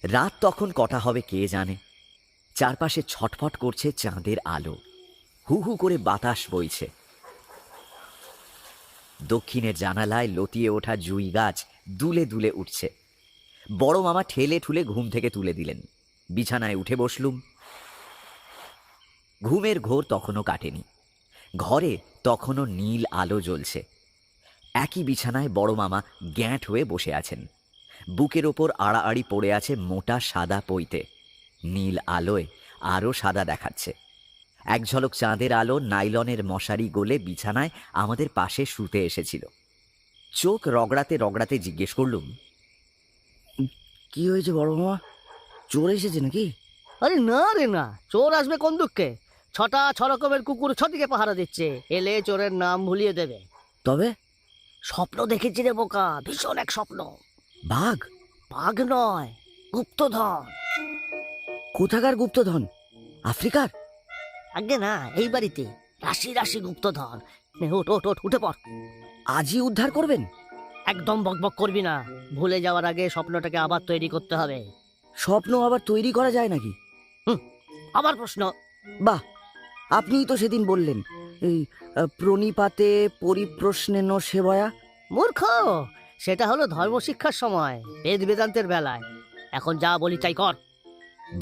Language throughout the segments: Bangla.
রাত তখন কটা হবে কে জানে। চারপাশে ছটফট করছে চাঁদের আলো, হু হু করে বাতাস বইছে। দক্ষিণের জানালায় লতিয়ে ওঠা জুই গাছ দুলে দুলে উঠছে। বড় মামা ঠেলে ঠুলে ঘুম থেকে তুলে দিলেন। বিছানায় উঠে বসলুম। ঘুমের ঘোর তখনও কাটেনি। ঘরে তখনও নীল আলো জ্বলছে। একই বিছানায় বড় মামা গ্যাঁট হয়ে বসে আছেন। বুকের ওপর আড়াআড়ি পড়ে আছে মোটা সাদা পৈতে। নীল আলোয় আরও সাদা দেখাচ্ছে। এক ঝলক চাঁদের আলো নাইলনের মশারি গলে বিছানায় আমাদের পাশে শুতে এসেছিল। চোখ রগড়াতে রগড়াতে জিজ্ঞেস করলুম, কি হয়েছে বড় মামা? চোর এসেছে নাকি? আরে না রে না, চোর আসবে কোন দুঃখে? ছটা ছ রকমের কুকুর ছদিকে পাহারা দিচ্ছে, এলে চোরের নাম ভুলিয়ে দেবে। তবে স্বপ্ন দেখেছি রে বোকা, ভীষণ এক স্বপ্ন। বাঘ? বাঘ নয়, গুপ্তধন। কোথাকার গুপ্তধন? আফ্রিকার? আগে না, এই বাড়িতে রাশি রাশি গুপ্তধন। নে ওঠ ওঠ ওঠ, উঠে পড়। আজই উদ্ধার করবেন? একদম বকবক করবি না, ভুলে যাওয়ার আগে স্বপ্নটাকে আবার তৈরি করতে হবে। স্বপ্ন আবার তৈরি করা যায় নাকি? আবার প্রশ্ন? বাহ, আপনিই তো সেদিন বললেন এই প্রণিপাতে পরিপ্রশ্নেন সেবয়া। মূর্খ, সেটা হলো ধর্মশিক্ষার সময়, বেদ বেদান্তের বেলায়। এখন যা বলি তাই কর।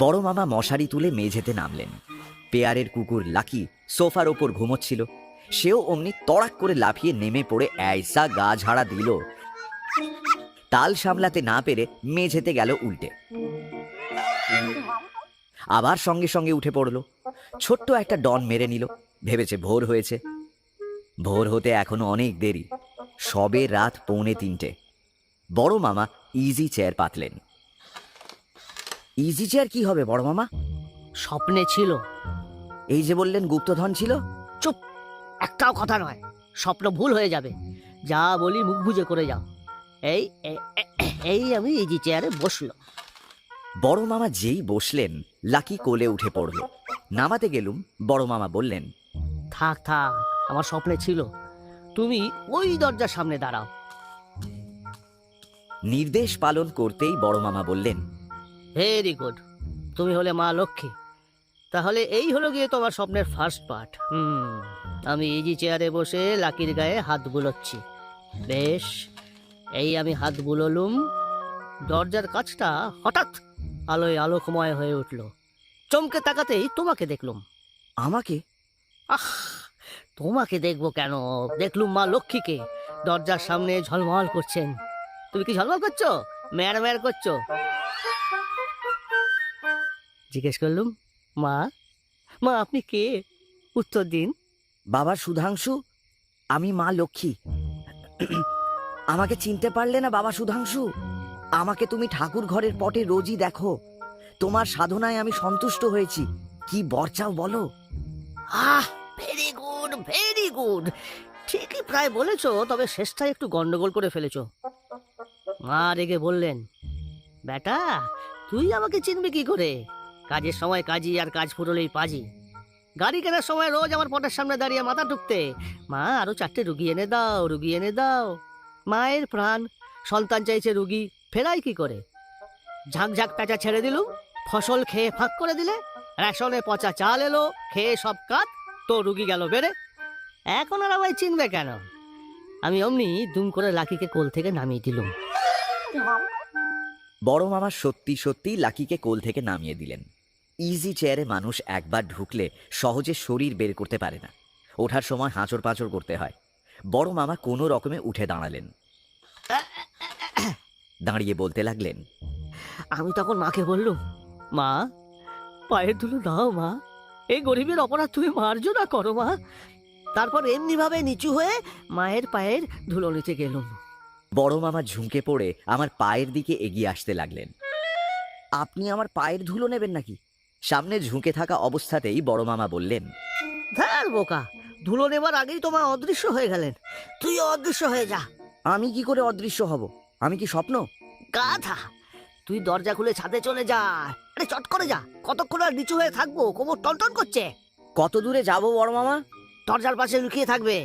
বড় মামা মশারি তুলে মেঝেতে নামলেন। পেয়ারের কুকুর লাকি সোফার ওপর ঘুমোচ্ছিল। সেও অমনি তড়াক করে লাফিয়ে নেমে পড়ে ऐसा গা ঝাড়া দিল, তাল সামলাতে না পেরে মেঝেতে গেল উল্টে। আবার সঙ্গে সঙ্গে উঠে পড়ল। ছোট্ট একটা ডন মেরে নিল। ভেবেছে ভোর হয়েছে। ভোর হতে এখনো অনেক দেরি, সবে রাত 2:45। বড় মামা ইজি চেয়ার পাতলেন। ইজি চেয়ার কি হবে বড় মামা? স্বপ্নে ছিল। এই যে বললেন গুপ্তধন ছিল। চুপ, একটাও কথা নয়। স্বপ্ন ভুল হয়ে যাবে। যা বলি মুখ বুজে করে যাও। এই এই আমি ইজি চেয়ারে বসলো। বড় মামা যেই বসলেন, লাকি কোলে উঠে পড়ল। নামাতে গেলুম, বড় মামা বললেন, থাক থাক, আমার স্বপ্নে ছিল। তুমি ওই দরজার সামনে দাঁড়াও। নির্দেশ পালন করতেই বড় মামা বললেন, ভেরি গুড, তুমি হলে মা লক্ষ্মী। তাহলে এই হলো গিয়ে তোমার স্বপ্নের ফার্স্ট পার্ট। আমি ইজি চেয়ারে বসে লাকির গায়ে হাত বুলোচ্ছি। বেশ, এই আমি হাত বুলোলুম। দরজার কাছটা হঠাৎ আলোয় আলোকময় হয়ে উঠল। চমকে তাকাতেই তোমাকে দেখলুম। আমাকে? আহ, তোমাকে দেখবো কেন, দেখলুম মা লক্ষ্মীকে দরজার সামনে ঝলমল করছেন। তুমি কি ঝলমল করছো, ম্যার ম্যার করছো? জিজ্ঞেস করলুম, মা মা আপনি কে? উত্তর দিন। বাবা সুধাংশু, আমি মা লক্ষ্মী। আমাকে চিনতে পারলে না বাবা সুধাংশু? আমাকে তুমি ঠাকুর ঘরের পটে রোজই দেখো। তোমার সাধনায় আমি সন্তুষ্ট হয়েছি। কি বর চাও বলো? আহ, ভেরি গুড ভেরি গুড। ঠিকই প্রায় বলেছো, তবে শেষটায় একটু গন্ডগোল করে ফেলেছো। মা রেগে বললেন, বেটা তুই আমাকে চিনবি কি করে? কাজের সময় কাজী, আর কাজ ফুরলেই পাজি। গাড়ি কেনার সময় রোজ আমার পটের সামনে দাঁড়িয়ে মাথা ঢুকতে, মা আরো 4টে রুগী এনে দাও, রুগী এনে দাও। মায়ের প্রাণ, সন্তান চাইছে রুগী, ফেরাই কি করে? ঝাঁকঝাঁক প্যাঁচা ছেড়ে দিলুম, ফসল খেয়ে ফাঁক করে দিলে। রেশনে পচা চাল এলো, খেয়ে সব কাত, তো রুগী গেল বেড়ে। এখন আর আমায় চিনবে কেন? আমি অমনি দুম করে লাকিকে কোল থেকে নামিয়ে দিলুম। বড় মামা সত্যি সত্যি লাকিকে কোল থেকে নামিয়ে দিলেন। ইজি চেয়ারে মানুষ একবার ঢুকলে সহজে শরীর বের করতে পারে না। ওঠার সময় হাঁচড় পাঁচড় করতে হয়। বড় মামা কোনো রকমে উঠে দাঁড়ালেন। দাঁড়িয়ে বলতে লাগলেন, আমি তখন মাকে বললুম, মা পায়ের ধুলো দাও মা, এই গরিবের অপরাধ তুমি মার্জনা করো মা। তারপর এমনি ভাবে নিচু হয়ে মায়ের পায়ের ধুলো নিতে গেলুম। বড় মামা ঝুঁকে পড়ে আমার পায়ের দিকে এগিয়ে আসতে লাগলেন। আপনি আমার পায়ের ধুলো নেবেন নাকি? সামনে ঝুঁকে থাকা অবস্থাতেই বড় মামা বললেন, ধ্যার বোকা, ধুলো নেবার আগেই তোমার অদৃশ্য হয়ে গেলেন। তুইও অদৃশ্য হয়ে যা। আমি কি করে অদৃশ্য হব? আমি কি স্বপ্ন? গাধা, তুই দরজা খুলে ছাদে চলে যা। আরে চট করে যা, কতক্ষণ আর নিচু হয়ে থাকবো, কোমর টনটন করছে। কত দূরে যাব বড় মামা? দরজার পাশে লুকিয়ে থাকবে।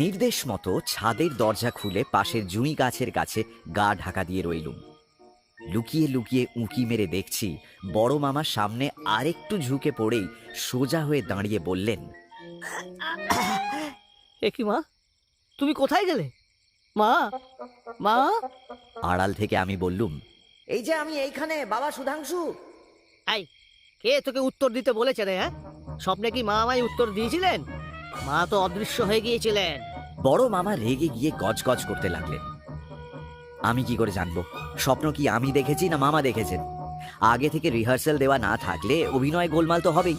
নির্দেশ মতো ছাদের দরজা খুলে পাশের জুঁই গাছের কাছে গা ঢাকা দিয়ে রইলুম। লুকিয়ে লুকিয়ে উঁকি মেরে দেখছি বড় মামার সামনে আরেকটু ঝুঁকে পড়েই সোজা হয়ে দাঁড়িয়ে বললেন, এ কি মা, তুমি কোথায় গেলে? মা, মা। আড়াল থেকে আমি বললুম, এই যে আমি এইখানে, বাবা সুধাংশু। আই, কে তোকে উত্তর দিতে বলেছে রে? হ্যাঁ, স্বপ্নে কি মা আমায় উত্তর দিয়েছিলেন? মা তো অদৃশ্য হয়ে গিয়েছিলেন। বড় মামা রেগে গিয়ে গজগজ করতে লাগলেন। আমি কি করে জানবো স্বপ্ন কি আমি দেখেছি না মামা দেখেছেন? আগে থেকে রিহার্সাল দেওয়া না থাকলে অভিনয় গোলমাল তো হবেই।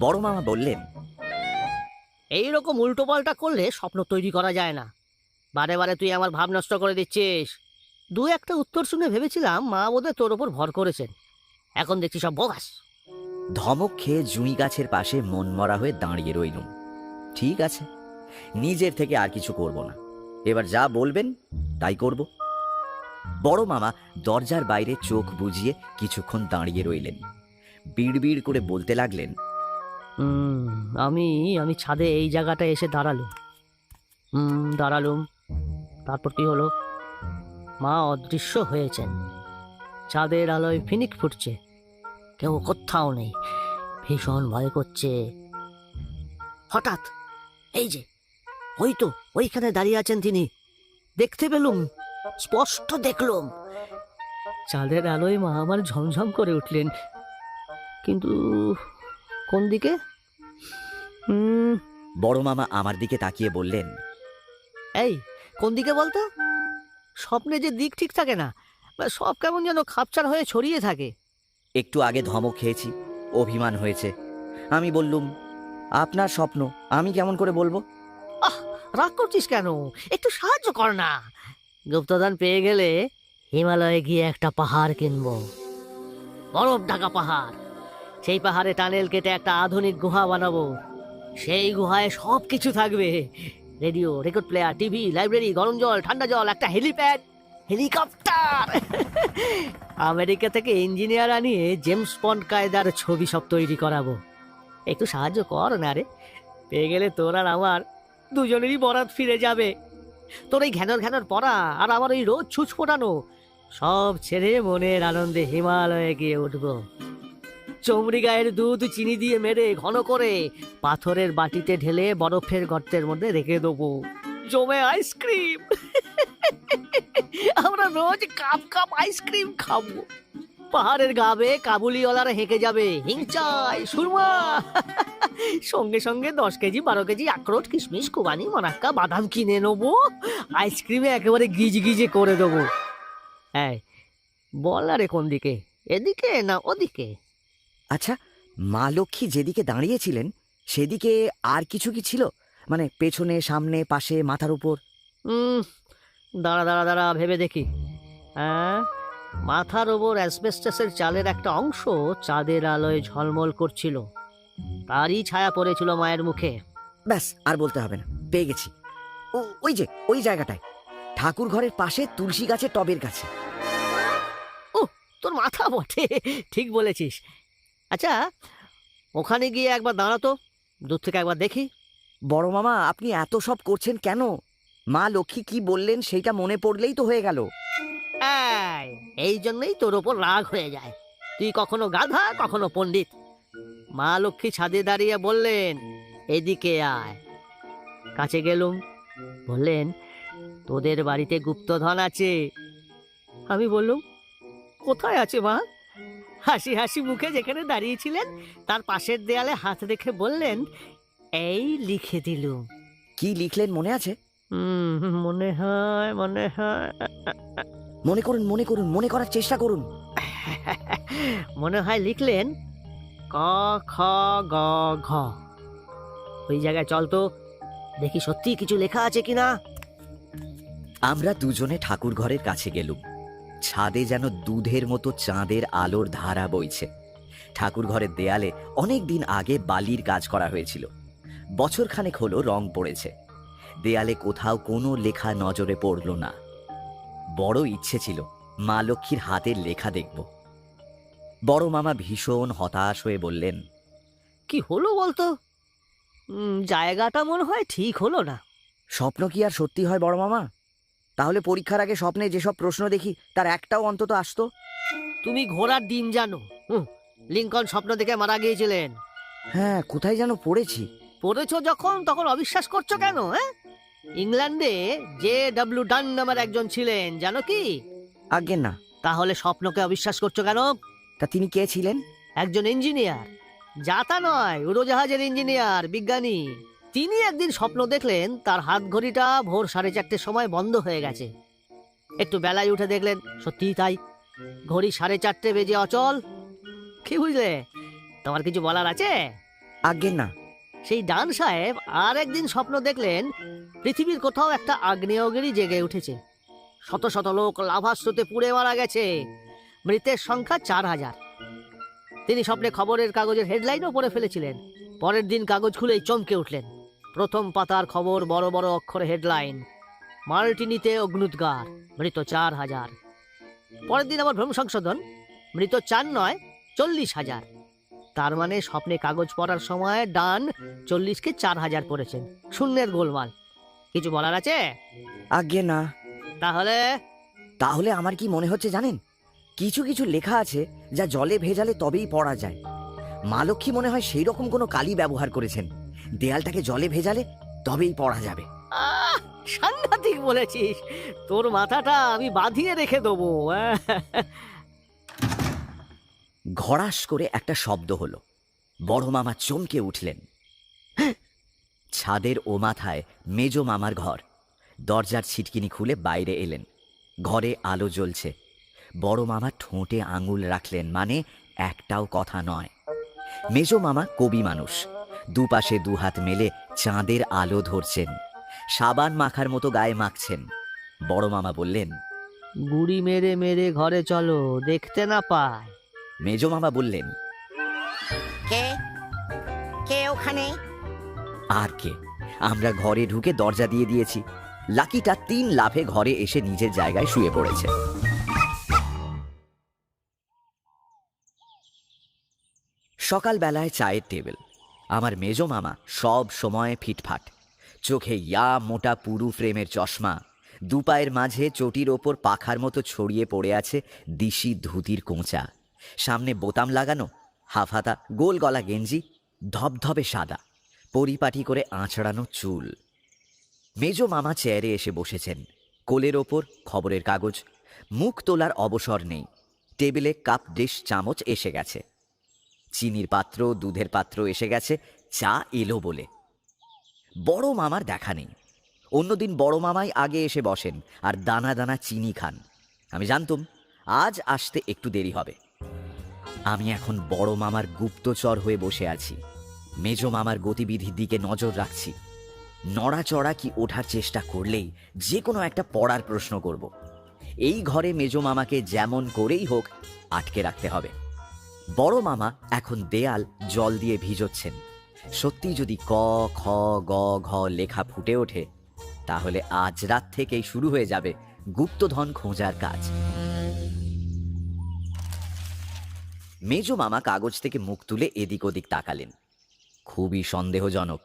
বড় মামা বললেন, এইরকম উল্টো পাল্টা করলে স্বপ্ন তৈরি করা যায় না। বারে বারে তুই আমার ভাব নষ্ট করে দিচ্ছিস। দু একটা উত্তর শুনে ভেবেছিলাম মা বোধহয় তোর ওপর ভর করেছেন, এখন দেখছি সব বোগাস। ধমক খেয়ে জুঁই গাছের পাশে মনমরা হয়ে দাঁড়িয়ে রইলুম। ঠিক আছে, নিজের থেকে আর কিছু করব না, এবার যা বলবেন তাই করব। বড় মামা দরজার বাইরে চোখ বুজিয়ে কিছুক্ষণ দাঁড়িয়ে রইলেন। বিড়বিড় করে বলতে লাগলেন, আমি আমি ছাদে এই জায়গাটায় এসে দাঁড়ালুম। তারপর কি হলো? মা অদৃশ্য হয়েছেন। চাঁদের আলোয় ফিনিক ফুটছে, কেউ কোথাও নেই। ভীষণ ভয় করছে। হঠাৎ এই যে, ওই তো ওইখানে দাঁড়িয়ে আছেন তিনি। দেখতে পেলুম, স্পষ্ট দেখলুম। চাঁদের আলোয় মা আমার ঝমঝম করে উঠলেন, কিন্তু কোন দিকে? বড় মামা আমার দিকে তাকিয়ে বললেন, এই কোন দিকে বলতো? স্বপ্নে যে দিক ঠিক থাকে না, সব কেমন যেন খাপছাড় হয়ে ছড়িয়ে থাকে। একটু আগে ধমক খেয়েছি, অভিমান হয়েছে। আমি বললুম, আপনার স্বপ্ন, আমি কেমন করে বলবো? রাগ করছিস কেন? একটু সাহায্য কর না। গুপ্তদান পেয়ে গেলে হিমালয়ে গিয়ে একটা পাহাড় কিনবো, বরফ ঢাকা পাহাড়। সেই পাহাড়ে টানেল কেটে একটা আধুনিক গুহা বানাবো। সেই গুহায় সব কিছু থাকবে, radio, record player, TV, library, গরম জল, ঠান্ডা জল, একটা হেলিপ্যাড, হেলিকপ্টার। আমেরিকা থেকে ইঞ্জিনিয়ার আনিয়ে জেমস বন্ড কায়দার ছবি সব তৈরি করাবো। একটু সাহায্য কর না রে। পেয়ে গেলে তোর আর আমার দুজনেরই বরাত ফিরে যাবে। তোর এই ঘ্যানর ঘ্যানর পড়া আর আমার ওই রোজ ছুঁচ ফোটানো সব ছেড়ে মনের আনন্দে হিমালয়ে গিয়ে উঠবো। চমড়ি গায়ের দুধ চিনি দিয়ে মেরে ঘন করে পাথরের বাটিতে ঢেলে বরফের গর্তের মধ্যে রেখে দেবো, জমে আইসক্রিম। আমরা রোজ কাপ কাপ আইসক্রিম খাবো। পাহাড়ের গাবে কাবুলিওয়ালারা হেঁকে যাবে, হিংচাই, সুরমা। সঙ্গে সঙ্গে 10 কেজি 12 কেজি আখরোট, কিশমিশ, কুবানি, মানাক্কা, বাদাম কিনে নেবো। আইসক্রিমে একেবারে গিজ গিজে করে দেবো। হ্যাঁ, বল আরে কোন দিকে, এদিকে না ওদিকে? আচ্ছা, মা লক্ষ্মী যেদিকে দাঁড়িয়েছিলেন সেদিকে আর কিছু কি ছিল? মানে পেছনে, সামনে, পাশে, মাথার উপর? দাঁড়া দাঁড়া দাঁড়া, ভেবে দেখি। হ্যাঁ, মাথার ওপর অ্যাসবেস্টাসের চালের একটা অংশ চাঁদের আলোয় ঝলমল করছিল, তারই ছায়া পড়েছিল মায়ের মুখে। ব্যাস, আর বলতে হবে না, পেয়ে গেছি। ওই যে ওই জায়গাটায়, ঠাকুর ঘরের পাশে তুলসী গাছের টবের কাছে। ও, তোর মাথা বটে, ঠিক বলেছিস। আচ্ছা, ওখানে গিয়ে একবার দাঁড়াতো, দূর থেকে একবার দেখি। বড় মামা, আপনি এত সব করছেন কেন? মা লক্ষ্মী কি বললেন সেইটা মনে পড়লেই তো হয়ে গেল। এই জন্যই তোর ওপর রাগ হয়ে যায়। তুই কখনো গাধা, কখনো পণ্ডিত। মা লক্ষ্মী ছাদে দাঁড়িয়ে বললেন, এদিকে আয়। কাছে গেলুম, বললেন, তোদের বাড়িতে গুপ্তধন আছে। আমি বললুম, কোথায় আছে মা? হাসি হাসি মুখে যেখানে দাঁড়িয়েছিলেন তার পাশের দেয়ালে হাত রেখে বললেন, এই লিখে দিলুম। কি লিখলেন মনে আছে? মনে হয় মনে করুন, মনে করুন, মনে করার চেষ্টা করুন। মনে হয় লিখলেন ক খ গ ঘ। ওই জায়গায় চল তো, দেখি সত্যি কিছু লেখা আছে কিনা। আমরা দুজনে ঠাকুর ঘরের কাছে গেলুম। ছাদে যেন দুধের মতো চাঁদের আলোর ধারা বইছে। ঠাকুর ঘরের দেয়ালে অনেক দিন আগে বালির কাজ করা হয়েছিল, বছরখানেক হলো রং পড়েছে। দেয়ালে কোথাও কোনো লেখা নজরে পড়ল না। বড় ইচ্ছে ছিল মা লক্ষ্মীর হাতের লেখা দেখব। বড় মামা ভীষণ হতাশ হয়ে বললেন, কি হলো বলতো? জায়গাটা মনে হয় ঠিক হলো না। স্বপ্ন কি আর সত্যি হয় বড় মামা? তাহলে পরীক্ষার আগে স্বপ্নে যেসব প্রশ্ন দেখি তার একটাও অন্তত আসতো। তুমি ঘোড়ার ডিম জানো? লিঙ্কন স্বপ্ন দেখে মারা গিয়েছিলেন। হ্যাঁ, কোথায় যেন পড়েছি। পড়েছো যখন, তখন অবিশ্বাস করছো কেন? ইংল্যান্ডে JW ডান নামের একজন ছিলেন, জানো কি? আজ্ঞে না। তাহলে স্বপ্নকে অবিশ্বাস করছো কেন? তা তিনি কে ছিলেন? একজন ইঞ্জিনিয়ার, যাতা নয়, উড়োজাহাজের ইঞ্জিনিয়ার, বিজ্ঞানী। তিনি একদিন স্বপ্ন দেখলেন তার হাত ঘড়িটা ভোর 4:30 সময় বন্ধ হয়ে গেছে। একটু বেলায় উঠে দেখলেন সত্যিই তাই, ঘড়ি 4:30 বেজে অচল। কি বুঝলে? তোমার কিছু বলার আছে? আজ্ঞে না। সেই ডান সাহেব আর একদিন স্বপ্ন দেখলেন পৃথিবীর কোথাও একটা আগ্নেয়গিরি জেগে উঠেছে, শত শত লোক লাভা স্রোতে পুড়ে মারা গেছে, মৃতের সংখ্যা 4000। তিনি স্বপ্নে খবরের কাগজের হেডলাইনও পড়ে ফেলেছিলেন। পরের দিন কাগজ খুলেই চমকে উঠলেন। প্রথম পাতার খবর, বড় বড় অক্ষরে হেডলাইন, মাল্টিনিতে অগ্নুদ্গার, মৃত 4000। পরের দিন আবার ভ্রম সংশোধন, মৃত 4 নয় 40,000। তার মানে স্বপ্নে কাগজ পড়ার সময় ডান 40কে 4000 পড়েছেন। শূন্যের গোলমাল। কিছু বলার আছে? আজ্ঞে না। তাহলে তাহলে আমার কি মনে হচ্ছে জানেন, কিছু কিছু লেখা আছে যা জলে ভেজালে তবেই পড়া যায়। মা লক্ষ্মী মনে হয় সেই রকম কোনো কালি ব্যবহার করেছেন, দেয়ালটাকে জলে ভেজালে তবেই পড়া যাবে। সাংঘাতিক বলেছিস, তোর মাথাটা আমি বাঁধিয়ে রেখে দেবো। ঘড়াস করে একটা শব্দ হলো। বড় মামা চমকে উঠলেন। ছাদের ও মাথায় মেজ মামার ঘর। দরজার ছিটকিনি খুলে বাইরে এলেন। ঘরে আলো জ্বলছে। বড় মামা ঠোঁটে আঙুল রাখলেন, মানে একটাও কথা নয়। মেজ মামা কবি মানুষ, দুপাশে দুহাত মেলে চাঁদের আলো ধরছেন, সাবান মাখার মতো গায়ে মাখছেন। বড় মামা বললেন, গুড়ি মেরে মেরে ঘরে চলো, দেখতে না পায়। মেজ মামা বললেন, কে কে ওখানে? আর কে, আমরা ঘরে ঢুকে দরজা দিয়ে দিয়েছি। লাকিটা 3 লাফে ঘরে এসে নিজের জায়গায় শুয়ে পড়েছে। সকালবেলায় চায়ের টেবিল। আমার মেজ মামা সব সময় ফিটফাট, চোখে মোটা পুরু ফ্রেমের চশমা, দুপায়ের মাঝে চটির ওপর পাখার মতো ছড়িয়ে পড়ে আছে দিশি ধুতির কোঁচা, সামনে বোতাম লাগানো হাফ হাতা গোল গলা গেঞ্জি, ধবধবে সাদা, পরিপাটি করে আঁচড়ানো চুল। মেজ মামা চেয়ারে এসে বসেছেন। কোলের ওপর খবরের কাগজ, মুখ তোলার অবসর নেই। টেবিলে কাপ, ডিশ, চামচ এসে গেছে। চিনির পাত্র, দুধের পাত্র এসে গেছে, চা এলো বলে। বড় মামার দেখা নেই। অন্যদিন বড় মামাই আগে এসে বসেন আর দানা দানা চিনি খান। আমি জানতুম আজ আসতে একটু দেরি হবে। আমি এখন বড় মামার গুপ্তচর হয়ে বসে আছি। মেজ মামার গতিবিধির দিকে নজর রাখছি। নড়াচড়া কি ওঠার চেষ্টা করলেই যে কোনো একটা পড়ার প্রশ্ন করব। এই ঘরে মেজ মামাকে যেমন করেই হোক আটকে রাখতে হবে। বড় মামা এখন দেয়াল জল দিয়ে ভিজোচ্ছেন। সত্যি যদি ক, খ, গ, ঘ লেখা ফুটে ওঠে, তাহলে আজ রাত থেকেই শুরু হয়ে যাবে গুপ্তধন খোঁজার কাজ। মেজ মামা কাগজ থেকে মুখ তুলে এদিক ওদিক তাকালেন। খুবই সন্দেহজনক।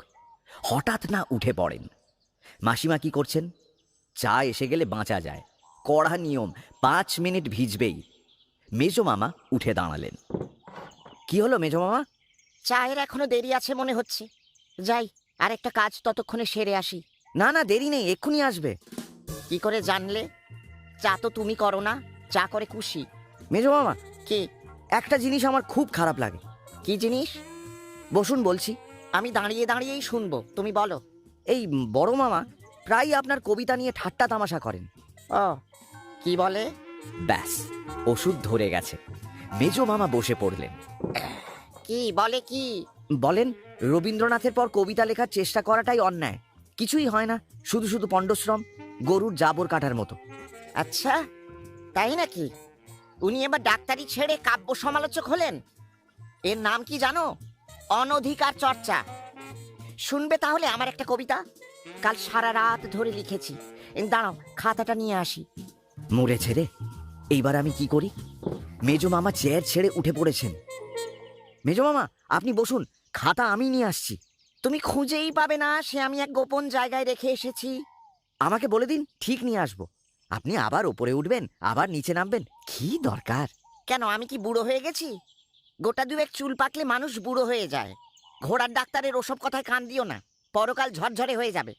হঠাৎ না উঠে পড়েন। মাসিমা কি করছেন? চা এসে গেলে বাঁচা যায়, কড়া নিয়ম, 5 মিনিট ভিজবেই। মেজ মামা উঠে দাঁড়ালেন। কি হলো মেজ মামা? চায়ের এখনো দেরি আছে মনে হচ্ছে, যাই আর একটা কাজ ততক্ষণে সেরে আসি। না না, দেরি নেই, এক্ষুনি আসবে। কি করে জানলে? চা তো তুমি করো না, চা করে খুশি। মেজ মামা, কি একটা জিনিস আমার খুব খারাপ লাগে। কি জিনিস? বসুন বলছি। আমি দাঁড়িয়ে দাঁড়িয়েই শুনবো, তুমি বলো। এই বড় মামা প্রায় আপনার কবিতা নিয়ে ঠাট্টা তামাশা করেন। ও, কি বলে? ব্যাস, ওষুধ ধরে গেছে। মেজ মামা বসে পড়লেন। কি বলে? কি বলেন? রবীন্দ্রনাথের পর কবিতা লেখার চেষ্টা করাটাই অন্যায়, কিছুই হয় না, শুধু শুধু পণ্ডশ্রম, গরুর জাবর কাটার মতো। আচ্ছা, তাই নাকি? উনি এবার ডাক্তারি ছেড়ে কাব্য সমালোচক হলেন। এর নাম কি জানো? অনধিকার চর্চা। শুনবে তাহলে আমার একটা কবিতা? কাল সারা রাত ধরে লিখেছি। দাঁড়াও, খাতাটা নিয়ে আসি। মরেছে রে, এইবার আমি কি করি? মেজ মামা চেয়ার ছেড়ে উঠে পড়েছেন। মেজ মামা, আপনি বসুন, খাতা আমি নিয়ে আসছি। তুমি খুঁজেই পাবে না সে আমি এক গোপন জায়গায় রেখে এসেছি। আমাকে বলে দিন, ঠিক নিয়ে আসবো। আপনি আবার ওপরে উঠবেন, আবার নিচে নামবেন, কি দরকার? কেন, আমি কি বুড়ো হয়ে গেছি? গোটা দুয়েক চুল পাকলে মানুষ বুড়ো হয়ে যায়। ঘোড়ার ডাক্তারের ওসব কথায় কান দিও না, পরকাল ঝরঝরে হয়ে যাবে।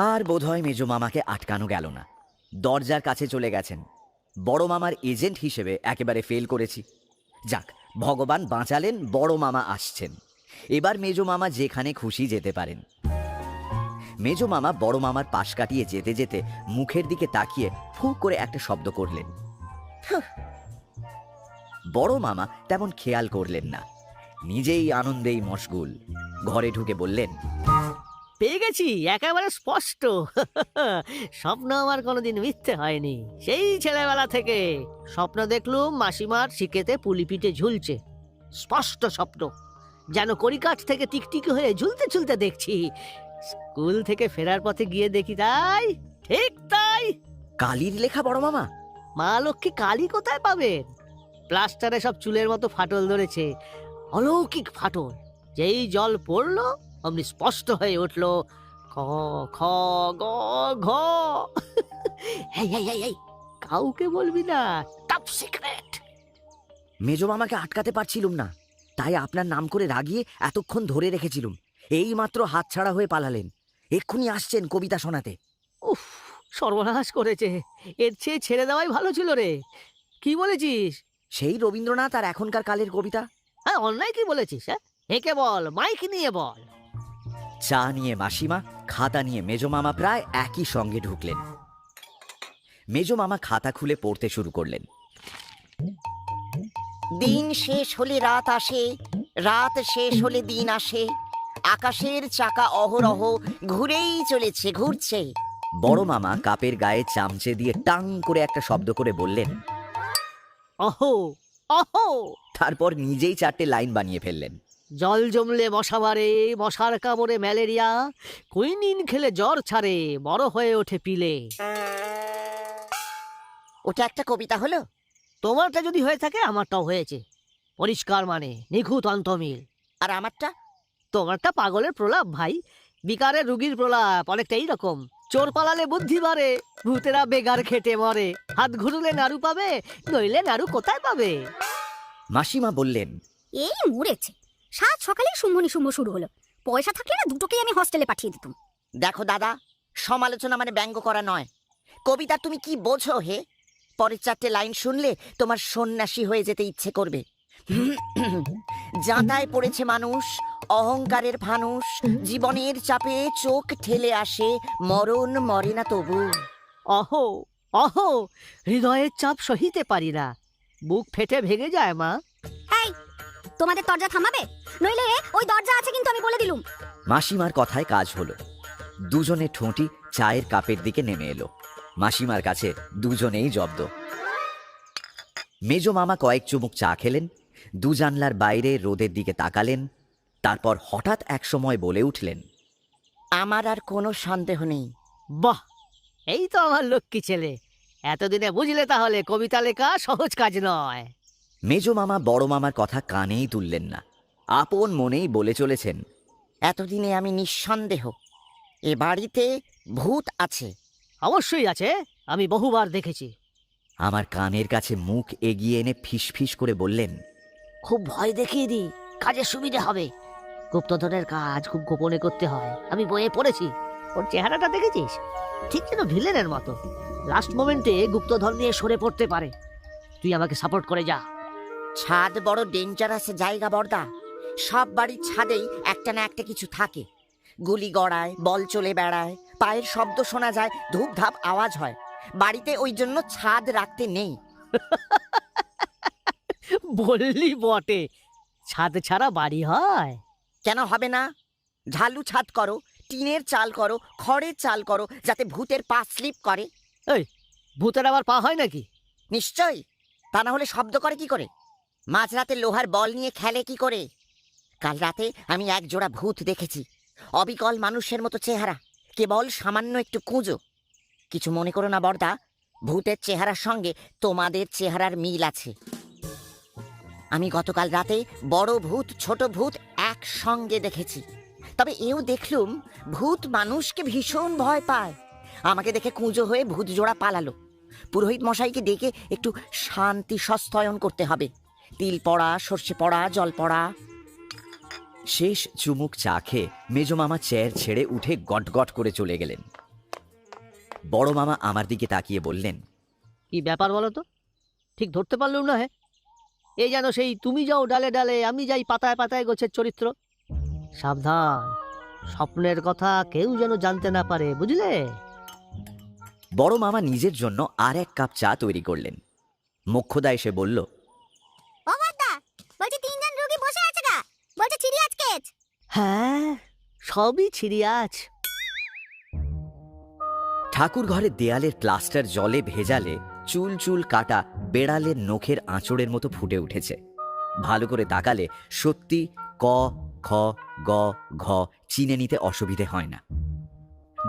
আর বোধহয় মেজো মামাকে আটকানো গেল না, দরজার কাছে চলে গেছেন। বড় মামার এজেন্ট হিসেবে একেবারে ফেল করেছি। যাক, ভগবান বাঁচালেন, বড় মামা আসছেন। এবার মেজো মামা যেখানে খুশি যেতে পারেন। মেজো মামা বড় মামার পাশ কাটিয়ে যেতে যেতে মুখের দিকে তাকিয়ে ফুঁ করে একটা শব্দ করলেন। হাহ। বড় মামা তেমন খেয়াল করলেন না, নিজেই আনন্দেই মশগুল। ঘরে ঢুকে বললেন, পেয়ে গেছি, একেবারে স্পষ্ট। স্বপ্ন আমার কোনোদিন মিথ্যে হয়নি। সেই ছেলেবেলা থেকে স্বপ্ন দেখলুম মাসিমার শিকেতে পুলি পিঠে ঝুলছে। স্পষ্ট স্বপ্ন, যেন কড়িকাঠ থেকে টিকটিকি হয়ে ঝুলতে ঝুলতে দেখছি। স্কুল থেকে ফেরার পথে গিয়ে দেখি তাই, ঠিক তাই। কালির লেখা বড় মামা? মা লক্ষ্মী কালি কোথায় পাবেন? প্লাস্টারে সব চুলের মতো ফাটল ধরেছে, অলৌকিক ফাটল। যেই জল পড়লো অমনি স্পষ্ট হয়ে উঠলো খ খ গ ঘ। এই, কাউকে বলবি না, টপ সিক্রেট। মেজো মামাকে আটকাতে পারছিলুম না, তাই আপনার নাম করে রাগিয়ে এতক্ষণ ধরে রেখেছিলুম। এই মাত্র হাতছাড়া হয়ে পালালেন, এক্ষুনি আসছেন কবিতা শোনাতে। উফ, সর্বনাশ করেছে। এর চেয়ে ছেড়ে দেওয়াই ভালো ছিল রে। কি বলেছিস? সেই রবীন্দ্রনাথ আর এখনকার কালের কবিতা। হ্যাঁ, অন্যায় কি বলেছিস? হ্যাঁ, একে বল, মাইক নিয়ে বল। চা নিয়ে মাসিমা, খাতা নিয়ে মেজো মামা প্রায় একই সঙ্গে ঢুকলেন। মেজো মামা খাতা খুলে পড়তে শুরু করলেন। দিন শেষ হলে রাত আসে, রাত শেষ হলে দিন আসে, আকাশের চাকা অহরহ ঘুরেই চলেছে, ঘুরছে। বড় মামা কাপের গায়ে চামচে দিয়ে টাং করে একটা শব্দ করে বললেন, অহো অহো। তারপর নিজেই 4টে লাইন বানিয়ে ফেললেন। জল জমলে মশা বাড়ে, মশার কামড়ে ম্যালেরিয়া, কুইনিন খেলে জ্বর ছাড়ে, বড় হয়ে ওঠে পিলে। ওটা একটা কবিতা হলো? তোমারটা যদি হয়ে থাকে আমারটাও হয়েছে। পরিষ্কার মানে নিখুঁত অন্তমিল। আর আমারটা? তোমারটা পাগলের প্রলাপ ভাই, বিকারের রুগীর প্রলাপ, অনেকটা এইরকম। চোর পালালে বুদ্ধি বাড়ে, ভূতেরা বেগার খেটে মরে, হাত ঘুরলে নাড়ু পাবে, নইলে নাড়ু কোথায় পাবে? মাসিমা বললেন, এই মরেছে, সাত সকালে শুম্ভ শুরু হলো। পয়সা থাকলে না দুটোকেই আমি হস্টেলে পাঠিয়ে দিতাম। দেখো দাদা, সমালোচনা মানে ব্যঙ্গ করা নয়। কবিতা তুমি কি বোঝো হে? পরের 4টে লাইন শুনলে তোমার সন্ন্যাসী হয়ে যেতে ইচ্ছে করবে। যাঁতায় পড়েছে মানুষ, অহংকারের ফানুষ, জীবনের চাপে চোখ ঠেলে আসে, মরণ মরে না তবু। অহো অহো, হৃদয়ের চাপ সহিতে পারি না, বুক ফেটে ভেঙে যায় মা। এই, তোমাদের দরজা থামাবে, নইলে ওই দরজা আছে কিন্তু, আমি বলে দিলুম। মাসিমার কথায় কাজ হলো। দুজনে ঠোঁটি চায়ের কাপের দিকে নেমে এলো। মাসিমার কাছে দুজনেই জব্দ। মেজো মামা কয়েক চুমুক চা খেলেন, দু জানলার বাইরে রোদের দিকে তাকালেন। তারপর হঠাৎ এক সময় বলে উঠলেন, আমার আর কোনো সন্দেহ নেই। বাহ, এই তো আমার লক্ষ্মী ছেলে। এতদিনে বুঝলে তাহলে কবিতা লেখা সহজ কাজ নয়। মেজো মামা বড় মামার কথা কানেই তুললেন না, আপন মনেই বলে চলেছেন, এতদিনে আমি নিঃসন্দেহ এ বাড়িতে ভূত আছে। অবশ্যই আছে, আমি বহুবার দেখেছি। আমার কানের কাছে মুখ এগিয়ে এনে ফিসফিস করে বললেন, খুব ভয় দেখিয়ে দি, কাজের সুবিধা হবে। গুপ্তধনের কাজ খুব গোপনে করতে হয়, আমি বইয়ে পড়েছি। ওর চেহারাটা দেখেছিস? ঠিক যেন ভিলেনের মতো। লাস্ট মোমেন্টে গুপ্তধন নিয়ে সরে পড়তে পারে। তুই আমাকে সাপোর্ট করে যা। ছাদ বড় ডেঞ্জারাস জায়গা বর্দা। সব বাড়ির ছাদেই একটা না একটা কিছু থাকে। গুলি গড়ায়, বল চলে বেড়ায়, পায়ের শব্দ শোনা যায়, ধূপ ধাপ আওয়াজ হয়। বাড়িতে ওই জন্য ছাদ রাখতে নেই। বললি বটে, ছাদ ছাড়া বাড়ি হয়? কেন হবে না? ঢালু ছাদ করো, টিনের চাল করো, খড়ের চাল করো, যাতে ভূতের পা স্লিপ করে। এই, ভূতের আবার পা হয় নাকি? নিশ্চয়ই, তা না হলে শব্দ করে কি করে? মাঝরাতে লোহার বল নিয়ে খেলে কি করে? কাল রাতে আমি এক জোড়া ভূত দেখেছি। অবিকল মানুষের মতো চেহারা, কেবল সামান্য একটু কুঁজো। কিছু মনে করো না বর্দা, ভূতের চেহারার সঙ্গে তোমাদের চেহারার মিল আছে। আমি গতকাল রাতে বড় ভূত ছোট ভূত একসঙ্গে দেখেছি। তবে এও দেখলুম ভূত মানুষকে ভীষণ ভয় পায়। আমাকে দেখে কুঁজো হয়ে ভূত জোড়া পালালো। পুরোহিত মশাইকে ডেকে একটু শান্তি সস্তয়ন করতে হবে। তিল পড়া, সর্ষে পড়া, জল পড়া। শেষ চুমুক চা খেয়ে মেজো মামা চেয়ার ছেড়ে উঠে গটগট করে চলে গেলেন। বড় মামা আমার দিকে তাকিয়ে বললেন, কি ব্যাপার বলো তো? ঠিক ধরতে পারলুম না। হ্যাঁ, এই যেন সেই তুমি যাও ডালে ডালে, আমি যাই পাতায় পাতায় গোছের চরিত্র। সাবধান, স্বপ্নের কথা কেউ যেন জানতে না পারে, বুঝলে? বড় মামা নিজের জন্য আর এক কাপ চা তৈরি করলেন। মোক্ষদা এসে বলল, বলছি 3 জন রোগী বসে আছে গা, বলছে চিড়িয়াজ কেচ। হ্যাঁ, সবই ছিড়িয়াছ। ঠাকুর ঘরের দেয়ালের প্লাস্টার জলে ভেজালে চুল চুল কাটা বেড়ালের নখের আঁচড়ের মতো ফুটে উঠেছে। ভালো করে তাকালে সত্যি ক, খ, গ, ঘ চিনে নিতে অসুবিধে হয় না।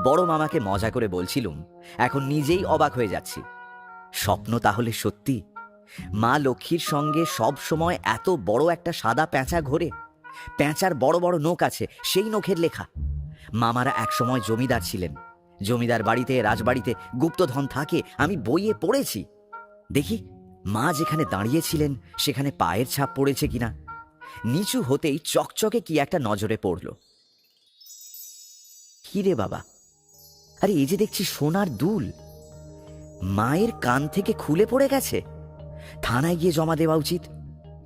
বড় মামাকে মজা করে বলছিলুম, এখন নিজেই অবাক হয়ে যাচ্ছি। স্বপ্ন তাহলে সত্যি? মা লক্ষ্মীর সঙ্গে সব সময় এত বড় একটা সাদা পেঁচা ঘোরে। পেঁচার বড় বড় নখ আছে, সেই নখের লেখা। মামারা একসময় জমিদার ছিলেন। জমিদার বাড়িতে, রাজবাড়িতে গুপ্তধন থাকে, আমি বইয়ে পড়েছি। দেখি মা যেখানে দাঁড়িয়েছিলেন সেখানে পায়ের ছাপ পড়েছে কিনা। নিচু হতেই চকচকে কি একটা নজরে পড়ল। কি রে বাবা, আরে এই যে দেখছি সোনার দুল। মায়ের কান থেকে খুলে পড়ে গেছে। থানায় গিয়ে জমা দেওয়া উচিত।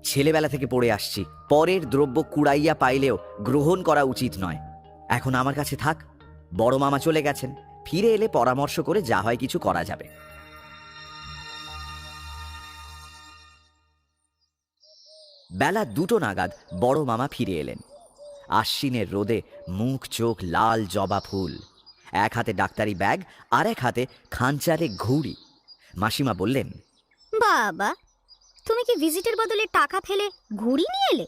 ছেলেবেলা থেকে পড়ে আসছি, পরের দ্রব্য কুড়াইয়া পাইলেও গ্রহণ করা উচিত নয়। এখন আমার কাছে থাক। বড় মামা চলে গেছেন, ফিরে এলে পরামর্শ করে যা হয় কিছু করা যাবে। বেলা 2টো নাগাদ বড় মামা ফিরে এলেন। আশ্বিনের রোদে মুখ চোখ লাল জবা ফুল, এক হাতে ডাক্তারি ব্যাগ আর এক হাতে খাঞ্চারে ঘুড়ি। মাসিমা বললেন, বাবা, তুমি কি ভিজিটের বদলে টাকা ফেলে ঘুড়ি নিয়ে এলে?